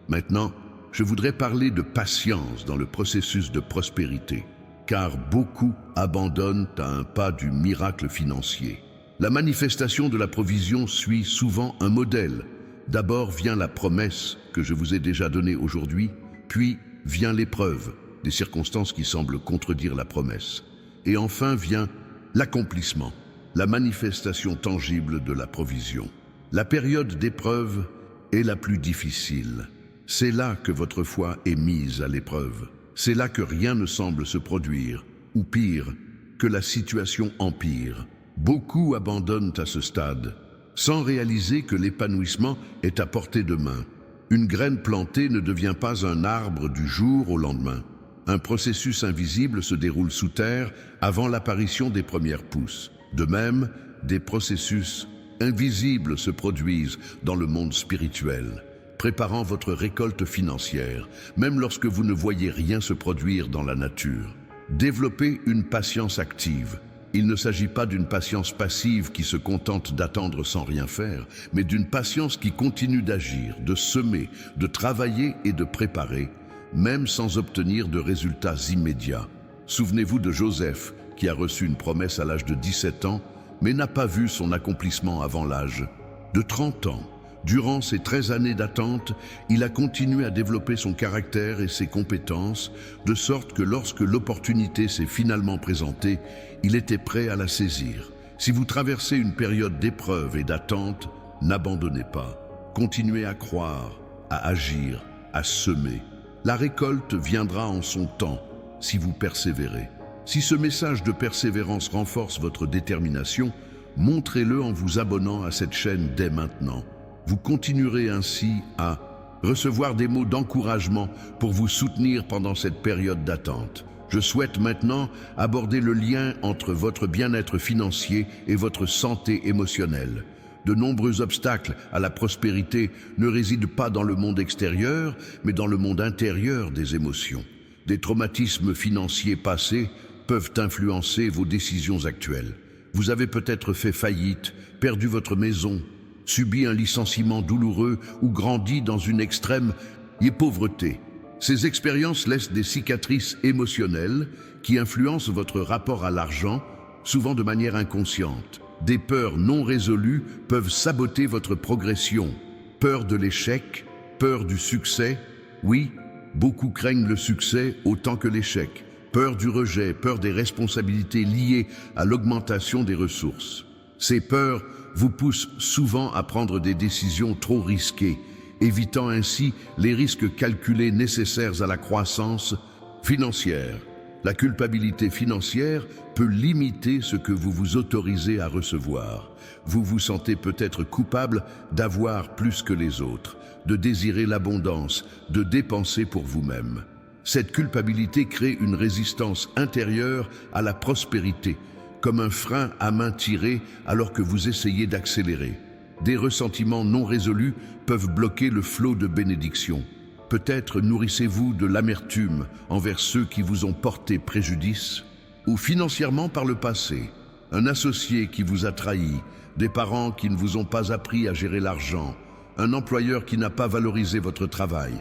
Speaker 1: Maintenant, je voudrais parler de patience dans le processus de prospérité, car beaucoup abandonnent à un pas du miracle financier. La manifestation de la provision suit souvent un modèle. D'abord vient la promesse que je vous ai déjà donnée aujourd'hui, puis vient l'épreuve, des circonstances qui semblent contredire la promesse. Et enfin vient l'accomplissement, la manifestation tangible de la provision. La période d'épreuve est la plus difficile. C'est là que votre foi est mise à l'épreuve. C'est là que rien ne semble se produire, ou pire, que la situation empire. Beaucoup abandonnent à ce stade, sans réaliser que l'épanouissement est à portée de main. Une graine plantée ne devient pas un arbre du jour au lendemain. Un processus invisible se déroule sous terre avant l'apparition des premières pousses. De même, des processus invisibles se produisent dans le monde spirituel, préparant votre récolte financière, même lorsque vous ne voyez rien se produire dans la nature. Développez une patience active. Il ne s'agit pas d'une patience passive qui se contente d'attendre sans rien faire, mais d'une patience qui continue d'agir, de semer, de travailler et de préparer, même sans obtenir de résultats immédiats. Souvenez-vous de Joseph, qui a reçu une promesse à l'âge de 17 ans, mais n'a pas vu son accomplissement avant l'âge de 30 ans. Durant ces 13 années d'attente, il a continué à développer son caractère et ses compétences, de sorte que lorsque l'opportunité s'est finalement présentée, il était prêt à la saisir. Si vous traversez une période d'épreuve et d'attente, n'abandonnez pas. Continuez à croire, à agir, à semer. La récolte viendra en son temps, si vous persévérez. Si ce message de persévérance renforce votre détermination, montrez-le en vous abonnant à cette chaîne dès maintenant. Vous continuerez ainsi à recevoir des mots d'encouragement pour vous soutenir pendant cette période d'attente. Je souhaite maintenant aborder le lien entre votre bien-être financier et votre santé émotionnelle. De nombreux obstacles à la prospérité ne résident pas dans le monde extérieur, mais dans le monde intérieur des émotions. Des traumatismes financiers passés peuvent influencer vos décisions actuelles. Vous avez peut-être fait faillite, perdu votre maison, subi un licenciement douloureux ou grandi dans une extrême pauvreté. Ces expériences laissent des cicatrices émotionnelles qui influencent votre rapport à l'argent, souvent de manière inconsciente. Des peurs non résolues peuvent saboter votre progression. Peur de l'échec, peur du succès. Oui, beaucoup craignent le succès autant que l'échec. Peur du rejet, peur des responsabilités liées à l'augmentation des ressources. Ces peurs vous poussent souvent à prendre des décisions trop risquées, évitant ainsi les risques calculés nécessaires à la croissance financière. La culpabilité financière peut limiter ce que vous vous autorisez à recevoir. Vous vous sentez peut-être coupable d'avoir plus que les autres, de désirer l'abondance, de dépenser pour vous-même. Cette culpabilité crée une résistance intérieure à la prospérité, comme un frein à main tirée alors que vous essayez d'accélérer. Des ressentiments non résolus peuvent bloquer le flot de bénédictions. Peut-être nourrissez-vous de l'amertume envers ceux qui vous ont porté préjudice, ou financièrement par le passé, un associé qui vous a trahi, des parents qui ne vous ont pas appris à gérer l'argent, un employeur qui n'a pas valorisé votre travail.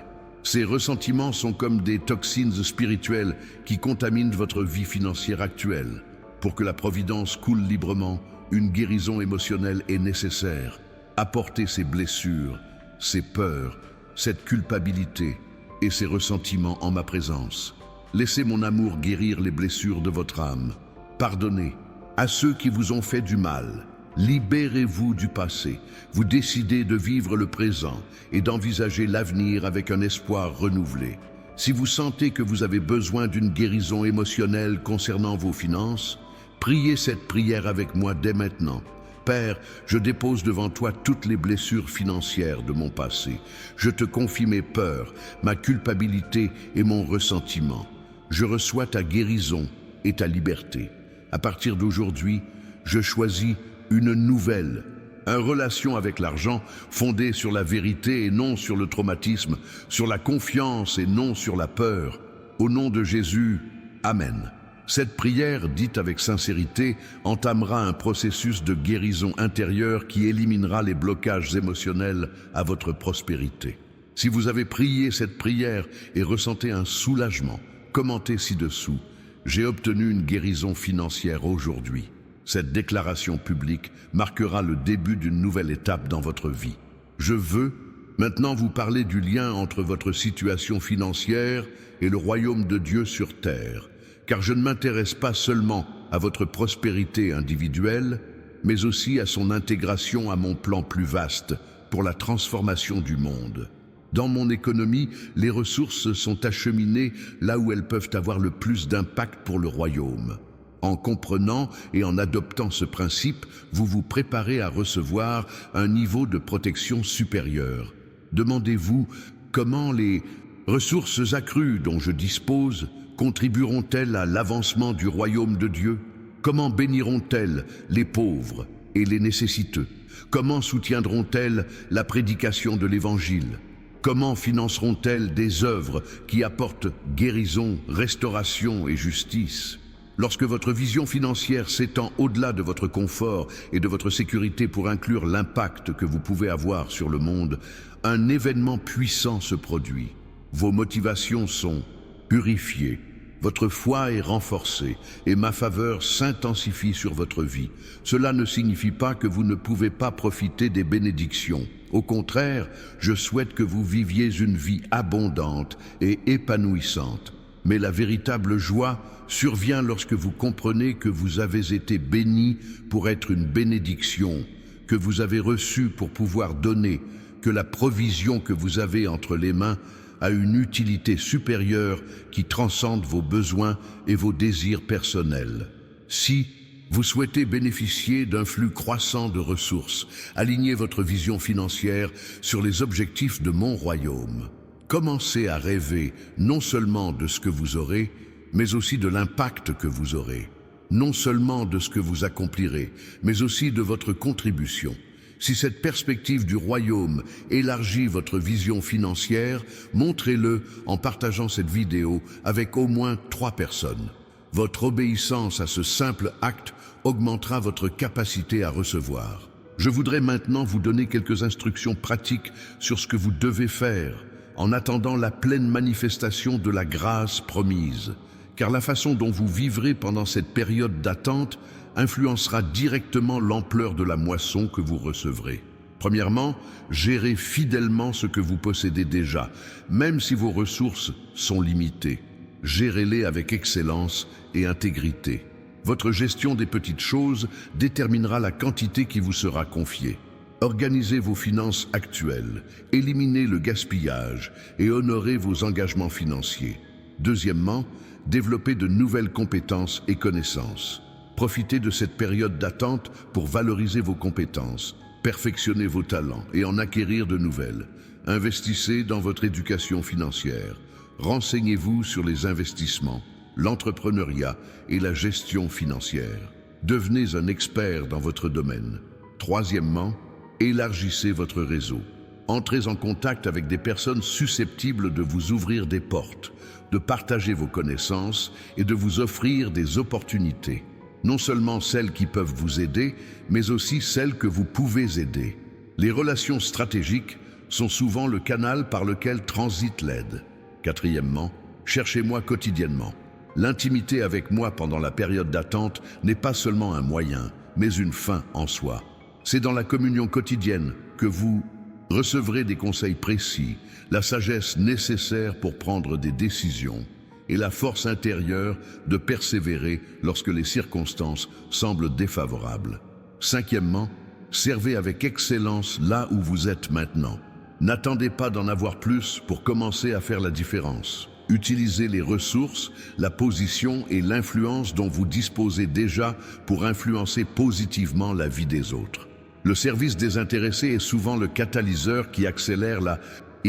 Speaker 1: Ces ressentiments sont comme des toxines spirituelles qui contaminent votre vie financière actuelle. Pour que la providence coule librement, une guérison émotionnelle est nécessaire. Apportez ces blessures, ces peurs, cette culpabilité et ces ressentiments en ma présence. Laissez mon amour guérir les blessures de votre âme. Pardonnez à ceux qui vous ont fait du mal. Libérez-vous du passé. Vous décidez de vivre le présent et d'envisager l'avenir avec un espoir renouvelé. Si vous sentez que vous avez besoin d'une guérison émotionnelle concernant vos finances, priez cette prière avec moi dès maintenant. Père, je dépose devant toi toutes les blessures financières de mon passé. Je te confie mes peurs, ma culpabilité et mon ressentiment. Je reçois ta guérison et ta liberté. À partir d'aujourd'hui, je choisis une nouvelle relation avec l'argent fondée sur la vérité et non sur le traumatisme, sur la confiance et non sur la peur. Au nom de Jésus, Amen. Cette prière, dite avec sincérité, entamera un processus de guérison intérieure qui éliminera les blocages émotionnels à votre prospérité. Si vous avez prié cette prière et ressentez un soulagement, commentez ci-dessous. J'ai obtenu une guérison financière aujourd'hui. Cette déclaration publique marquera le début d'une nouvelle étape dans votre vie. Je veux maintenant vous parler du lien entre votre situation financière et le royaume de Dieu sur terre, car je ne m'intéresse pas seulement à votre prospérité individuelle, mais aussi à son intégration à mon plan plus vaste pour la transformation du monde. Dans mon économie, les ressources sont acheminées là où elles peuvent avoir le plus d'impact pour le royaume. En comprenant et en adoptant ce principe, vous vous préparez à recevoir un niveau de protection supérieur. Demandez-vous comment les ressources accrues dont je dispose contribueront-elles à l'avancement du royaume de Dieu? Comment béniront-elles les pauvres et les nécessiteux? Comment soutiendront-elles la prédication de l'Évangile? Comment financeront-elles des œuvres qui apportent guérison, restauration et justice? Lorsque votre vision financière s'étend au-delà de votre confort et de votre sécurité pour inclure l'impact que vous pouvez avoir sur le monde, un événement puissant se produit. Vos motivations sont purifiées, votre foi est renforcée et ma faveur s'intensifie sur votre vie. Cela ne signifie pas que vous ne pouvez pas profiter des bénédictions. Au contraire, je souhaite que vous viviez une vie abondante et épanouissante. Mais la véritable joie survient lorsque vous comprenez que vous avez été béni pour être une bénédiction, que vous avez reçu pour pouvoir donner, que la provision que vous avez entre les mains a une utilité supérieure qui transcende vos besoins et vos désirs personnels. Si vous souhaitez bénéficier d'un flux croissant de ressources, alignez votre vision financière sur les objectifs de mon royaume. Commencez à rêver non seulement de ce que vous aurez, mais aussi de l'impact que vous aurez. Non seulement de ce que vous accomplirez, mais aussi de votre contribution. Si cette perspective du royaume élargit votre vision financière, montrez-le en partageant cette vidéo avec au moins 3 personnes. Votre obéissance à ce simple acte augmentera votre capacité à recevoir. Je voudrais maintenant vous donner quelques instructions pratiques sur ce que vous devez faire en attendant la pleine manifestation de la grâce promise, car la façon dont vous vivrez pendant cette période d'attente influencera directement l'ampleur de la moisson que vous recevrez. Premièrement, gérez fidèlement ce que vous possédez déjà, même si vos ressources sont limitées. Gérez-les avec excellence et intégrité. Votre gestion des petites choses déterminera la quantité qui vous sera confiée. Organisez vos finances actuelles, éliminez le gaspillage et honorez vos engagements financiers. Deuxièmement, développez de nouvelles compétences et connaissances. Profitez de cette période d'attente pour valoriser vos compétences, perfectionner vos talents et en acquérir de nouvelles. Investissez dans votre éducation financière. Renseignez-vous sur les investissements, l'entrepreneuriat et la gestion financière. Devenez un expert dans votre domaine. Troisièmement, élargissez votre réseau. Entrez en contact avec des personnes susceptibles de vous ouvrir des portes, de partager vos connaissances et de vous offrir des opportunités. Non seulement celles qui peuvent vous aider, mais aussi celles que vous pouvez aider. Les relations stratégiques sont souvent le canal par lequel transite l'aide. Quatrièmement, cherchez-moi quotidiennement. L'intimité avec moi pendant la période d'attente n'est pas seulement un moyen, mais une fin en soi. C'est dans la communion quotidienne que vous recevrez des conseils précis, la sagesse nécessaire pour prendre des décisions et la force intérieure de persévérer lorsque les circonstances semblent défavorables. Cinquièmement, servez avec excellence là où vous êtes maintenant. N'attendez pas d'en avoir plus pour commencer à faire la différence. Utilisez les ressources, la position et l'influence dont vous disposez déjà pour influencer positivement la vie des autres. Le service désintéressé est souvent le catalyseur qui accélère la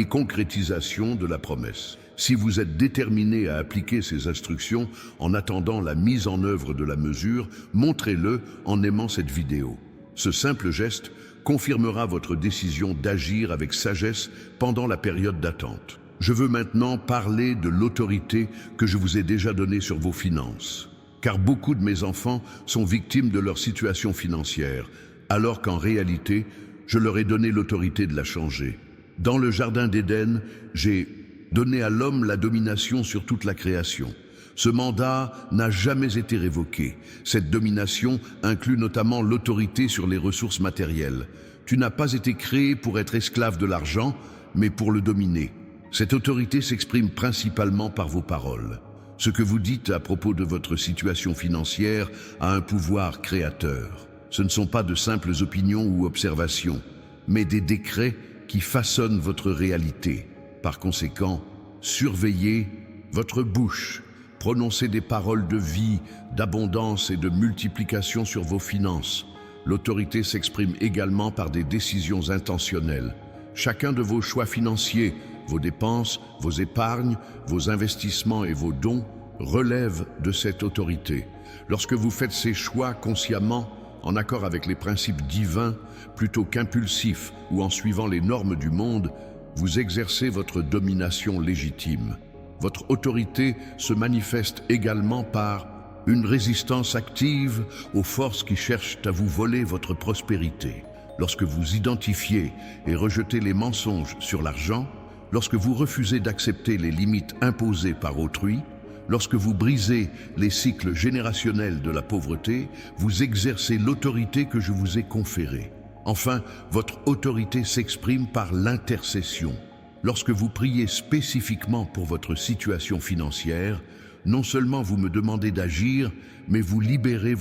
Speaker 1: concrétisation de la promesse. Si vous êtes déterminé à appliquer ces instructions en attendant la mise en œuvre de la mesure, montrez-le en aimant cette vidéo. Ce simple geste confirmera votre décision d'agir avec sagesse pendant la période d'attente. Je veux maintenant parler de l'autorité que je vous ai déjà donnée sur vos finances. Car beaucoup de mes enfants sont victimes de leur situation financière, alors qu'en réalité, je leur ai donné l'autorité de la changer. Dans le Jardin d'Éden, j'ai donné à l'homme la domination sur toute la création. Ce mandat n'a jamais été révoqué. Cette domination inclut notamment l'autorité sur les ressources matérielles. Tu n'as pas été créé pour être esclave de l'argent, mais pour le dominer. Cette autorité s'exprime principalement par vos paroles. Ce que vous dites à propos de votre situation financière a un pouvoir créateur. Ce ne sont pas de simples opinions ou observations, mais des décrets qui façonnent votre réalité. Par conséquent, surveillez votre bouche. Prononcez des paroles de vie, d'abondance et de multiplication sur vos finances. L'autorité s'exprime également par des décisions intentionnelles. Chacun de vos choix financiers, vos dépenses, vos épargnes, vos investissements et vos dons relèvent de cette autorité. Lorsque vous faites ces choix consciemment, en accord avec les principes divins, plutôt qu'impulsifs ou en suivant les normes du monde, vous exercez votre domination légitime. Votre autorité se manifeste également par une résistance active aux forces qui cherchent à vous voler votre prospérité. Lorsque vous identifiez et rejetez les mensonges sur l'argent, lorsque vous refusez d'accepter les limites imposées par autrui, lorsque vous brisez les cycles générationnels de la pauvreté, vous exercez l'autorité que je vous ai conférée. Enfin, votre autorité s'exprime par l'intercession. Lorsque vous priez spécifiquement pour votre situation financière, non seulement vous me demandez d'agir, mais vous libérez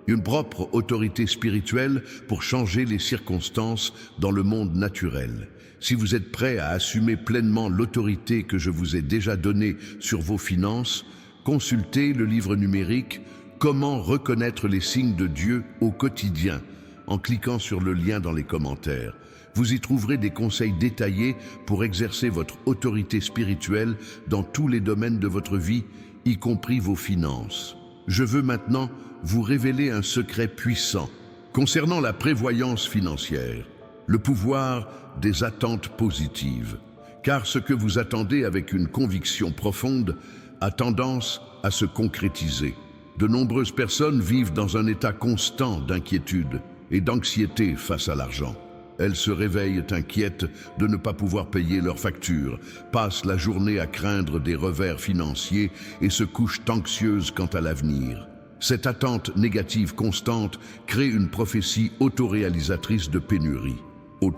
Speaker 1: une propre autorité spirituelle pour changer les circonstances dans le monde naturel. Si vous êtes prêt à assumer pleinement l'autorité que je vous ai déjà donnée sur vos finances, consultez le livre numérique « Comment reconnaître les signes de Dieu au quotidien » en cliquant sur le lien dans les commentaires. Vous y trouverez des conseils détaillés pour exercer votre autorité spirituelle dans tous les domaines de votre vie, y compris vos finances. Je veux maintenant vous révéler un secret puissant concernant la prévoyance financière, le pouvoir des attentes positives. Car ce que vous attendez avec une conviction profonde a tendance à se concrétiser. De nombreuses personnes vivent dans un état constant d'inquiétude et d'anxiété face à l'argent. Elles se réveillent inquiètes de ne pas pouvoir payer leurs factures, passent la journée à craindre des revers financiers et se couchent anxieuses quant à l'avenir. Cette attente négative constante crée une prophétie autoréalisatrice de pénurie. Au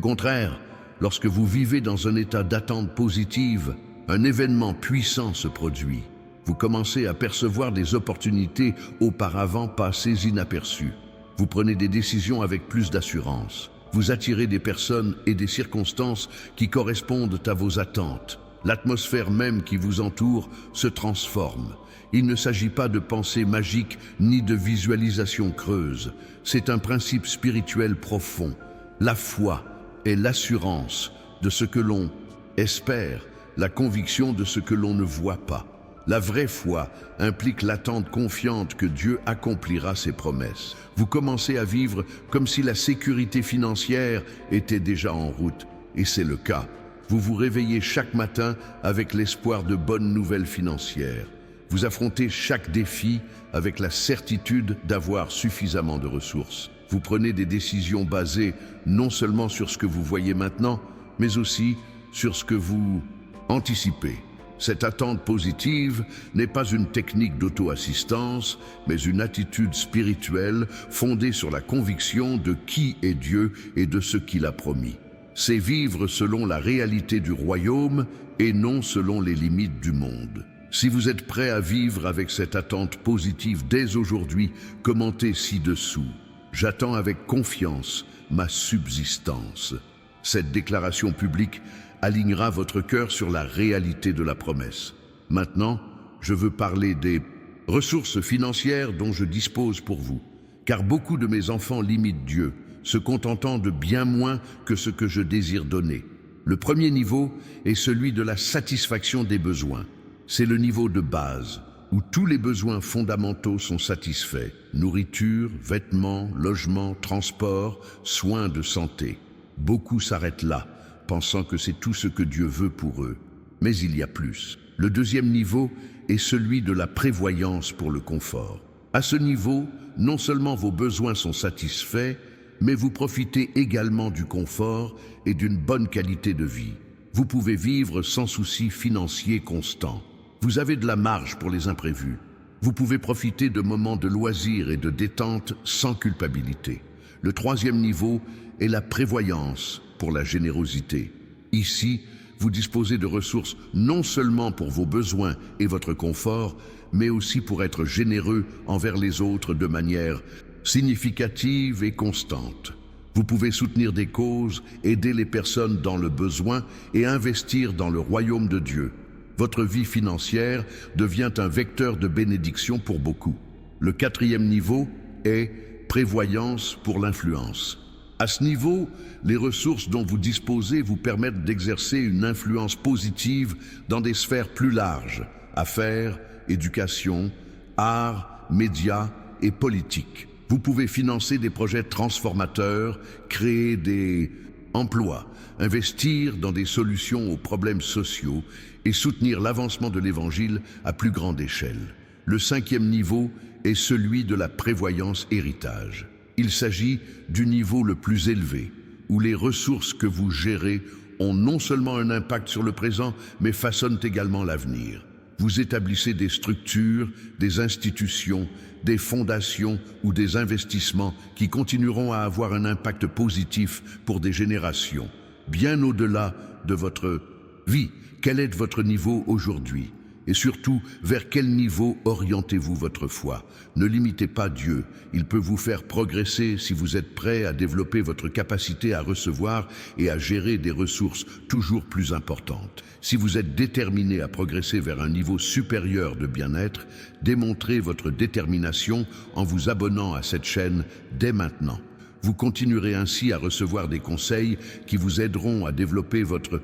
Speaker 1: contraire, lorsque vous vivez dans un état d'attente positive, un événement puissant se produit. Vous commencez à percevoir des opportunités auparavant passées inaperçues. Vous prenez des décisions avec plus d'assurance. Vous attirez des personnes et des circonstances qui correspondent à vos attentes. L'atmosphère même qui vous entoure se transforme. Il ne s'agit pas de pensées magiques ni de visualisation creuse. C'est un principe spirituel profond. La foi est l'assurance de ce que l'on espère, la conviction de ce que l'on ne voit pas. La vraie foi implique l'attente confiante que Dieu accomplira ses promesses. Vous commencez à vivre comme si la sécurité financière était déjà en route, et c'est le cas. Vous vous réveillez chaque matin avec l'espoir de bonnes nouvelles financières. Vous affrontez chaque défi avec la certitude d'avoir suffisamment de ressources. Vous prenez des décisions basées non seulement sur ce que vous voyez maintenant, mais aussi sur ce que vous anticipez. Cette attente positive n'est pas une technique d'auto-assistance, mais une attitude spirituelle fondée sur la conviction de qui est Dieu et de ce qu'il a promis. C'est vivre selon la réalité du royaume et non selon les limites du monde. Si vous êtes prêt à vivre avec cette attente positive dès aujourd'hui, commentez ci-dessous. J'attends avec confiance ma subsistance. Cette déclaration publique alignera votre cœur sur la réalité de la promesse. Maintenant, je veux parler des ressources financières dont je dispose pour vous, car beaucoup de mes enfants limitent Dieu, se contentant de bien moins que ce que je désire donner. Le premier niveau est celui de la satisfaction des besoins. C'est le niveau de base, où tous les besoins fondamentaux sont satisfaits. Nourriture, vêtements, logement, transport, soins de santé. Beaucoup s'arrêtent là, pensant que c'est tout ce que Dieu veut pour eux. Mais il y a plus. Le deuxième niveau est celui de la prévoyance pour le confort. À ce niveau, non seulement vos besoins sont satisfaits, mais vous profitez également du confort et d'une bonne qualité de vie. Vous pouvez vivre sans souci financier constant. Vous avez de la marge pour les imprévus. Vous pouvez profiter de moments de loisirs et de détente sans culpabilité. Le troisième niveau est la prévoyance pour la générosité. Ici, vous disposez de ressources non seulement pour vos besoins et votre confort, mais aussi pour être généreux envers les autres de manière significative et constante. Vous pouvez soutenir des causes, aider les personnes dans le besoin et investir dans le royaume de Dieu. Votre vie financière devient un vecteur de bénédiction pour beaucoup. Le quatrième niveau est prévoyance pour l'influence. À ce niveau, les ressources dont vous disposez vous permettent d'exercer une influence positive dans des sphères plus larges, affaires, éducation, arts, médias et politique. Vous pouvez financer des projets transformateurs, créer des emplois, investir dans des solutions aux problèmes sociaux et soutenir l'avancement de l'Évangile à plus grande échelle. Le cinquième niveau est celui de la prévoyance héritage. Il s'agit du niveau le plus élevé, où les ressources que vous gérez ont non seulement un impact sur le présent, mais façonnent également l'avenir. Vous établissez des structures, des institutions, des fondations ou des investissements qui continueront à avoir un impact positif pour des générations. Bien au-delà de votre vie, quel est votre niveau aujourd'hui? Et surtout, vers quel niveau orientez-vous votre foi? Ne limitez pas Dieu, il peut vous faire progresser si vous êtes prêt à développer votre capacité à recevoir et à gérer des ressources toujours plus importantes. Si vous êtes déterminé à progresser vers un niveau supérieur de bien-être, démontrez votre détermination en vous abonnant à cette chaîne dès maintenant. Vous continuerez ainsi à recevoir des conseils qui vous aideront à développer votre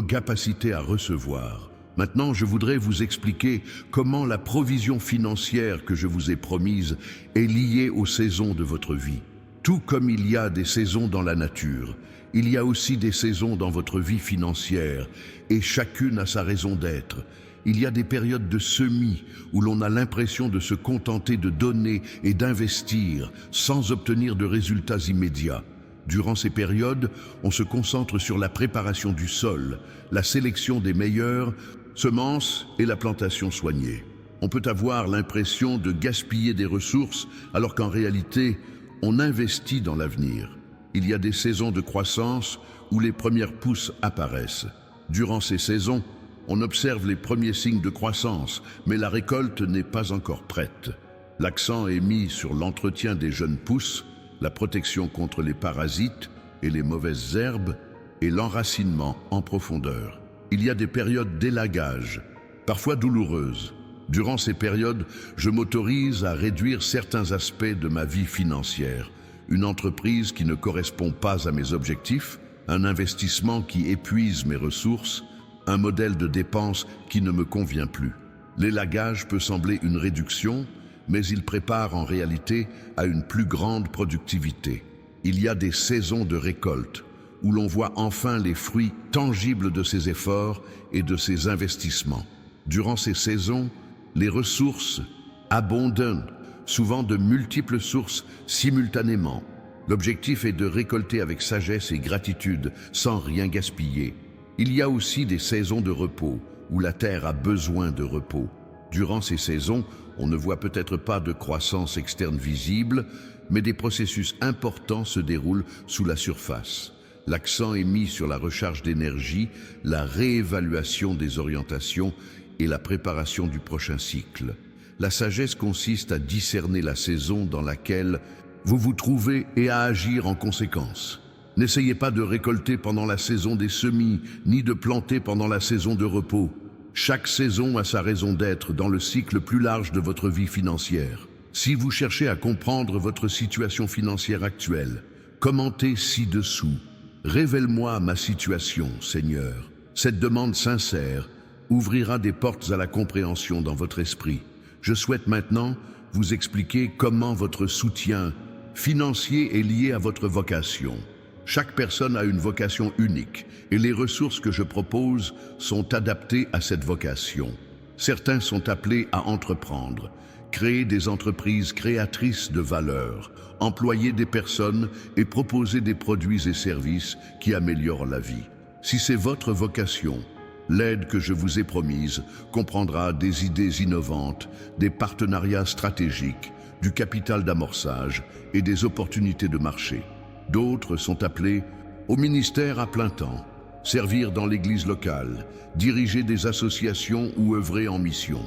Speaker 1: capacité à recevoir. Maintenant, je voudrais vous expliquer comment la provision financière que je vous ai promise est liée aux saisons de votre vie. Tout comme il y a des saisons dans la nature, il y a aussi des saisons dans votre vie financière, et chacune a sa raison d'être. Il y a des périodes de semis où l'on a l'impression de se contenter de donner et d'investir sans obtenir de résultats immédiats. Durant ces périodes, on se concentre sur la préparation du sol, la sélection des meilleures semences et la plantation soignée. On peut avoir l'impression de gaspiller des ressources alors qu'en réalité, on investit dans l'avenir. Il y a des saisons de croissance où les premières pousses apparaissent. Durant ces saisons, on observe les premiers signes de croissance, mais la récolte n'est pas encore prête. L'accent est mis sur l'entretien des jeunes pousses, la protection contre les parasites et les mauvaises herbes et l'enracinement en profondeur. Il y a des périodes d'élagage, parfois douloureuses. Durant ces périodes, je m'autorise à réduire certains aspects de ma vie financière. Une entreprise qui ne correspond pas à mes objectifs, un investissement qui épuise mes ressources, un modèle de dépense qui ne me convient plus. L'élagage peut sembler une réduction, mais il prépare en réalité à une plus grande productivité. Il y a des saisons de récolte, où l'on voit enfin les fruits tangibles de ses efforts et de ses investissements. Durant ces saisons, les ressources abondent, souvent de multiples sources simultanément. L'objectif est de récolter avec sagesse et gratitude, sans rien gaspiller. Il y a aussi des saisons de repos, où la terre a besoin de repos. Durant ces saisons, on ne voit peut-être pas de croissance externe visible, mais des processus importants se déroulent sous la surface. L'accent est mis sur la recharge d'énergie, la réévaluation des orientations et la préparation du prochain cycle. La sagesse consiste à discerner la saison dans laquelle vous vous trouvez et à agir en conséquence. N'essayez pas de récolter pendant la saison des semis, ni de planter pendant la saison de repos. Chaque saison a sa raison d'être dans le cycle plus large de votre vie financière. Si vous cherchez à comprendre votre situation financière actuelle, commentez ci-dessous. Révèle-moi ma situation, Seigneur. Cette demande sincère ouvrira des portes à la compréhension dans votre esprit. Je souhaite maintenant vous expliquer comment votre soutien financier est lié à votre vocation. Chaque personne a une vocation unique et les ressources que je propose sont adaptées à cette vocation. Certains sont appelés à entreprendre, créer des entreprises créatrices de valeur, employer des personnes et proposer des produits et services qui améliorent la vie. Si c'est votre vocation, L'aide que je vous ai promise comprendra des idées innovantes, des partenariats stratégiques, du capital d'amorçage et des opportunités de marché. D'autres sont appelés au ministère à plein temps, servir dans l'église locale, diriger des associations ou œuvrer en mission.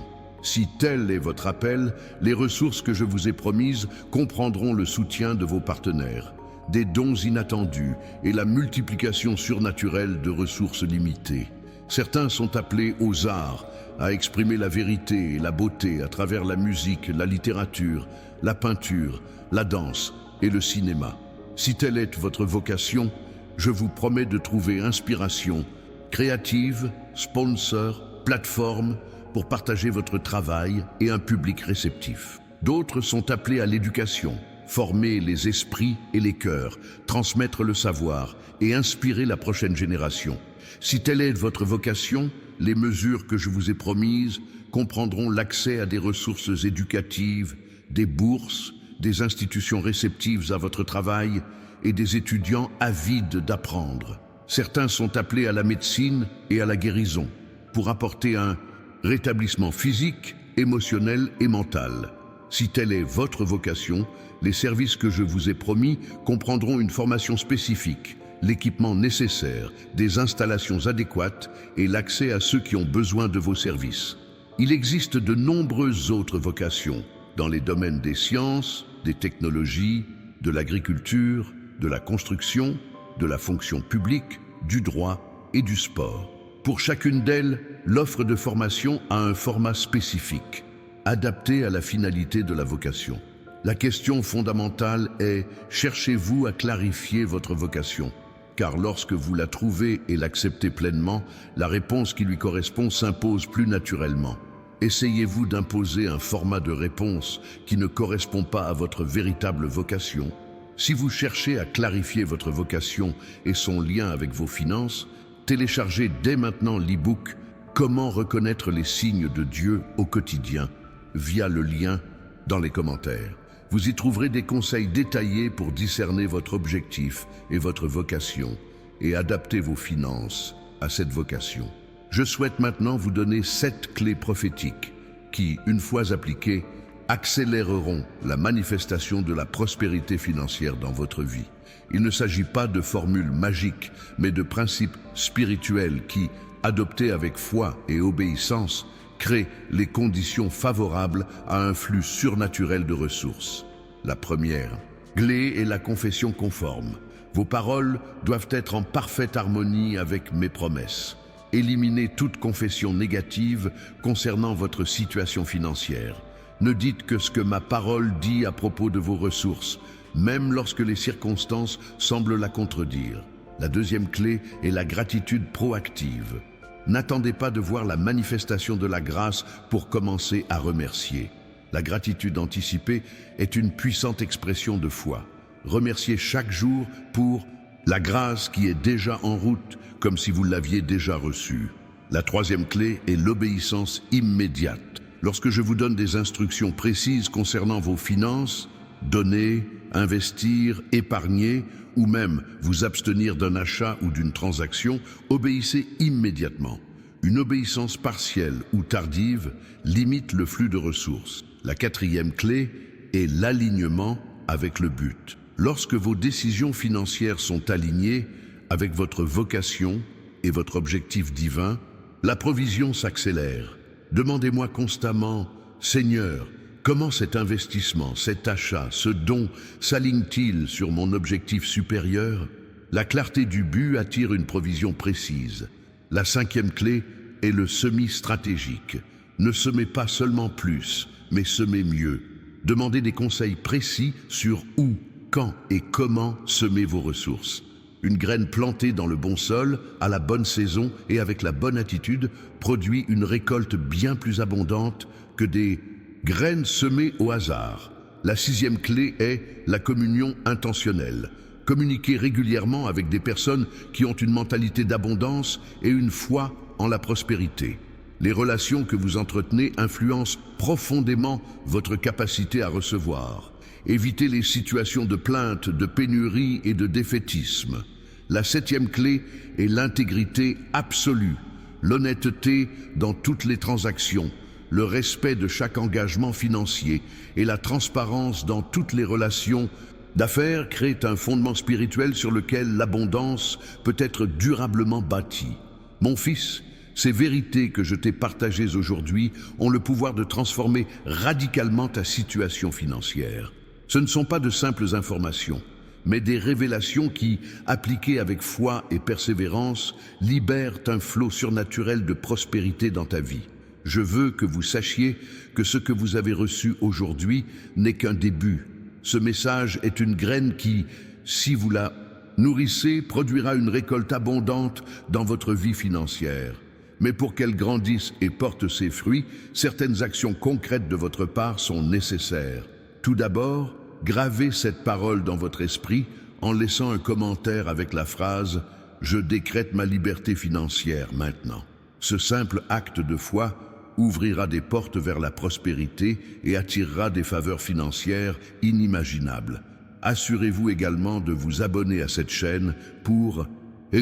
Speaker 1: Si tel est votre appel, les ressources que je vous ai promises comprendront le soutien de vos partenaires, des dons inattendus et la multiplication surnaturelle de ressources limitées. Certains sont appelés aux arts, à exprimer la vérité et la beauté à travers la musique, la littérature, la peinture, la danse et le cinéma. Si telle est votre vocation, je vous promets de trouver inspiration, créative, sponsor, plateforme pour partager votre travail et un public réceptif. D'autres sont appelés à l'éducation, former les esprits et les cœurs, transmettre le savoir et inspirer la prochaine génération. Si telle est votre vocation, les mesures que je vous ai promises comprendront l'accès à des ressources éducatives, des bourses, des institutions réceptives à votre travail et des étudiants avides d'apprendre. Certains sont appelés à la médecine et à la guérison pour apporter un rétablissement physique, émotionnel et mental. Si telle est votre vocation, les services que je vous ai promis comprendront une formation spécifique, l'équipement nécessaire, des installations adéquates et l'accès à ceux qui ont besoin de vos services. Il existe de nombreuses autres vocations dans les domaines des sciences, des technologies, de l'agriculture, de la construction, de la fonction publique, du droit et du sport. Pour chacune d'elles, l'offre de formation a un format spécifique, adapté à la finalité de la vocation. La question fondamentale est, cherchez-vous à clarifier votre vocation ? Car lorsque vous la trouvez et l'acceptez pleinement, la réponse qui lui correspond s'impose plus naturellement. Essayez-vous d'imposer un format de réponse qui ne correspond pas à votre véritable vocation? Si vous cherchez à clarifier votre vocation et son lien avec vos finances, téléchargez dès maintenant l'e-book « Comment reconnaître les signes de Dieu au quotidien » via le lien dans les commentaires. Vous y trouverez des conseils détaillés pour discerner votre objectif et votre vocation et adapter vos finances à cette vocation. Je souhaite maintenant vous donner 7 clés prophétiques qui, une fois appliquées, accéléreront la manifestation de la prospérité financière dans votre vie. Il ne s'agit pas de formules magiques, mais de principes spirituels qui, adoptés avec foi et obéissance, créent les conditions favorables à un flux surnaturel de ressources. La première, clé est la confession conforme. Vos paroles doivent être en parfaite harmonie avec mes promesses. Éliminez toute confession négative concernant votre situation financière. Ne dites que ce que ma parole dit à propos de vos ressources, même lorsque les circonstances semblent la contredire. La deuxième clé est la gratitude proactive. N'attendez pas de voir la manifestation de la grâce pour commencer à remercier. La gratitude anticipée est une puissante expression de foi. Remerciez chaque jour pour la grâce qui est déjà en route, comme si vous l'aviez déjà reçue. La troisième clé est l'obéissance immédiate. Lorsque je vous donne des instructions précises concernant vos finances, donner, investir, épargner, ou même vous abstenir d'un achat ou d'une transaction, obéissez immédiatement. Une obéissance partielle ou tardive limite le flux de ressources. La quatrième clé est l'alignement avec le but. Lorsque vos décisions financières sont alignées avec votre vocation et votre objectif divin, la provision s'accélère. Demandez-moi constamment, Seigneur, comment cet investissement, cet achat, ce don s'aligne-t-il sur mon objectif supérieur? La clarté du but attire une provision précise. La cinquième clé est le semis stratégique. Ne semez pas seulement plus, mais semez mieux. Demandez des conseils précis sur où, quand et comment semer vos ressources. Une graine plantée dans le bon sol, à la bonne saison et avec la bonne attitude, produit une récolte bien plus abondante que des graines semées au hasard. La sixième clé est la communion intentionnelle. Communiquez régulièrement avec des personnes qui ont une mentalité d'abondance et une foi en la prospérité. Les relations que vous entretenez influencent profondément votre capacité à recevoir. Évitez les situations de plainte, de pénurie et de défaitisme. La septième clé est l'intégrité absolue. l'honnêteté dans toutes les transactions, le respect de chaque engagement financier et la transparence dans toutes les relations d'affaires créent un fondement spirituel sur lequel l'abondance peut être durablement bâtie. Mon fils, ces vérités que je t'ai partagées aujourd'hui ont le pouvoir de transformer radicalement ta situation financière. Ce ne sont pas de simples informations, mais des révélations qui, appliquées avec foi et persévérance, libèrent un flot surnaturel de prospérité dans ta vie. Je veux que vous sachiez que ce que vous avez reçu aujourd'hui n'est qu'un début. Ce message est une graine qui, si vous la nourrissez, produira une récolte abondante dans votre vie financière. Mais pour qu'elle grandisse et porte ses fruits, certaines actions concrètes de votre part sont nécessaires. Tout d'abord, gravez cette parole dans votre esprit en laissant un commentaire avec la phrase « Je décrète ma liberté financière maintenant ». Ce simple acte de foi ouvrira des portes vers la prospérité et attirera des faveurs financières inimaginables. Assurez-vous également de vous abonner à cette chaîne pour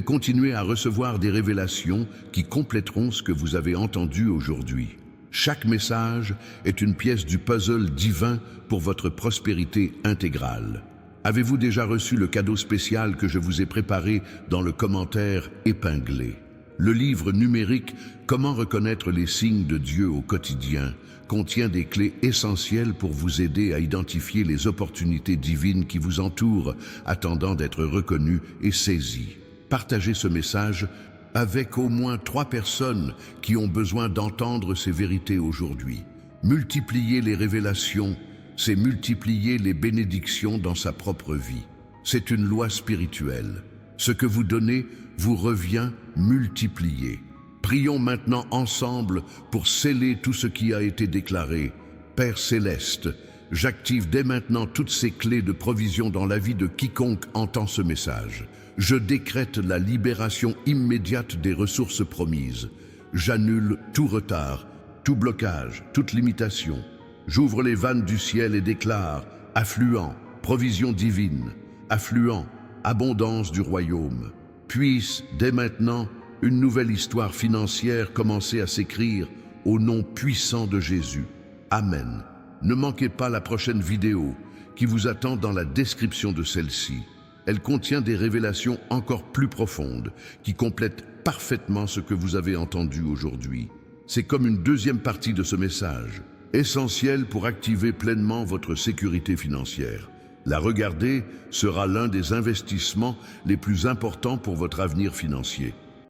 Speaker 1: continuer à recevoir des révélations qui compléteront ce que vous avez entendu aujourd'hui. Chaque message est une pièce du puzzle divin pour votre prospérité intégrale. Avez-vous déjà reçu le cadeau spécial que je vous ai préparé dans le commentaire épinglé? Le livre numérique « Comment reconnaître les signes de Dieu au quotidien » contient des clés essentielles pour vous aider à identifier les opportunités divines qui vous entourent, attendant d'être reconnues et saisies. Partagez ce message avec au moins 3 personnes qui ont besoin d'entendre ces vérités aujourd'hui. Multiplier les révélations, c'est multiplier les bénédictions dans sa propre vie. C'est une loi spirituelle. Ce que vous donnez vous revient multiplié. Prions maintenant ensemble pour sceller tout ce qui a été déclaré. Père Céleste, j'active dès maintenant toutes ces clés de provision dans la vie de quiconque entend ce message. Je décrète la libération immédiate des ressources promises. J'annule tout retard, tout blocage, toute limitation. J'ouvre les vannes du ciel et déclare affluent, provision divine, affluent, abondance du royaume. Puisse, dès maintenant, une nouvelle histoire financière commencer à s'écrire au nom puissant de Jésus. Amen. Ne manquez pas la prochaine vidéo qui vous attend dans la description de celle-ci. Elle contient des révélations encore plus profondes qui complètent parfaitement ce que vous avez entendu aujourd'hui. C'est comme une deuxième partie de ce message, essentielle pour activer pleinement votre sécurité financière. La regarder sera l'un des investissements les plus importants pour votre avenir financier.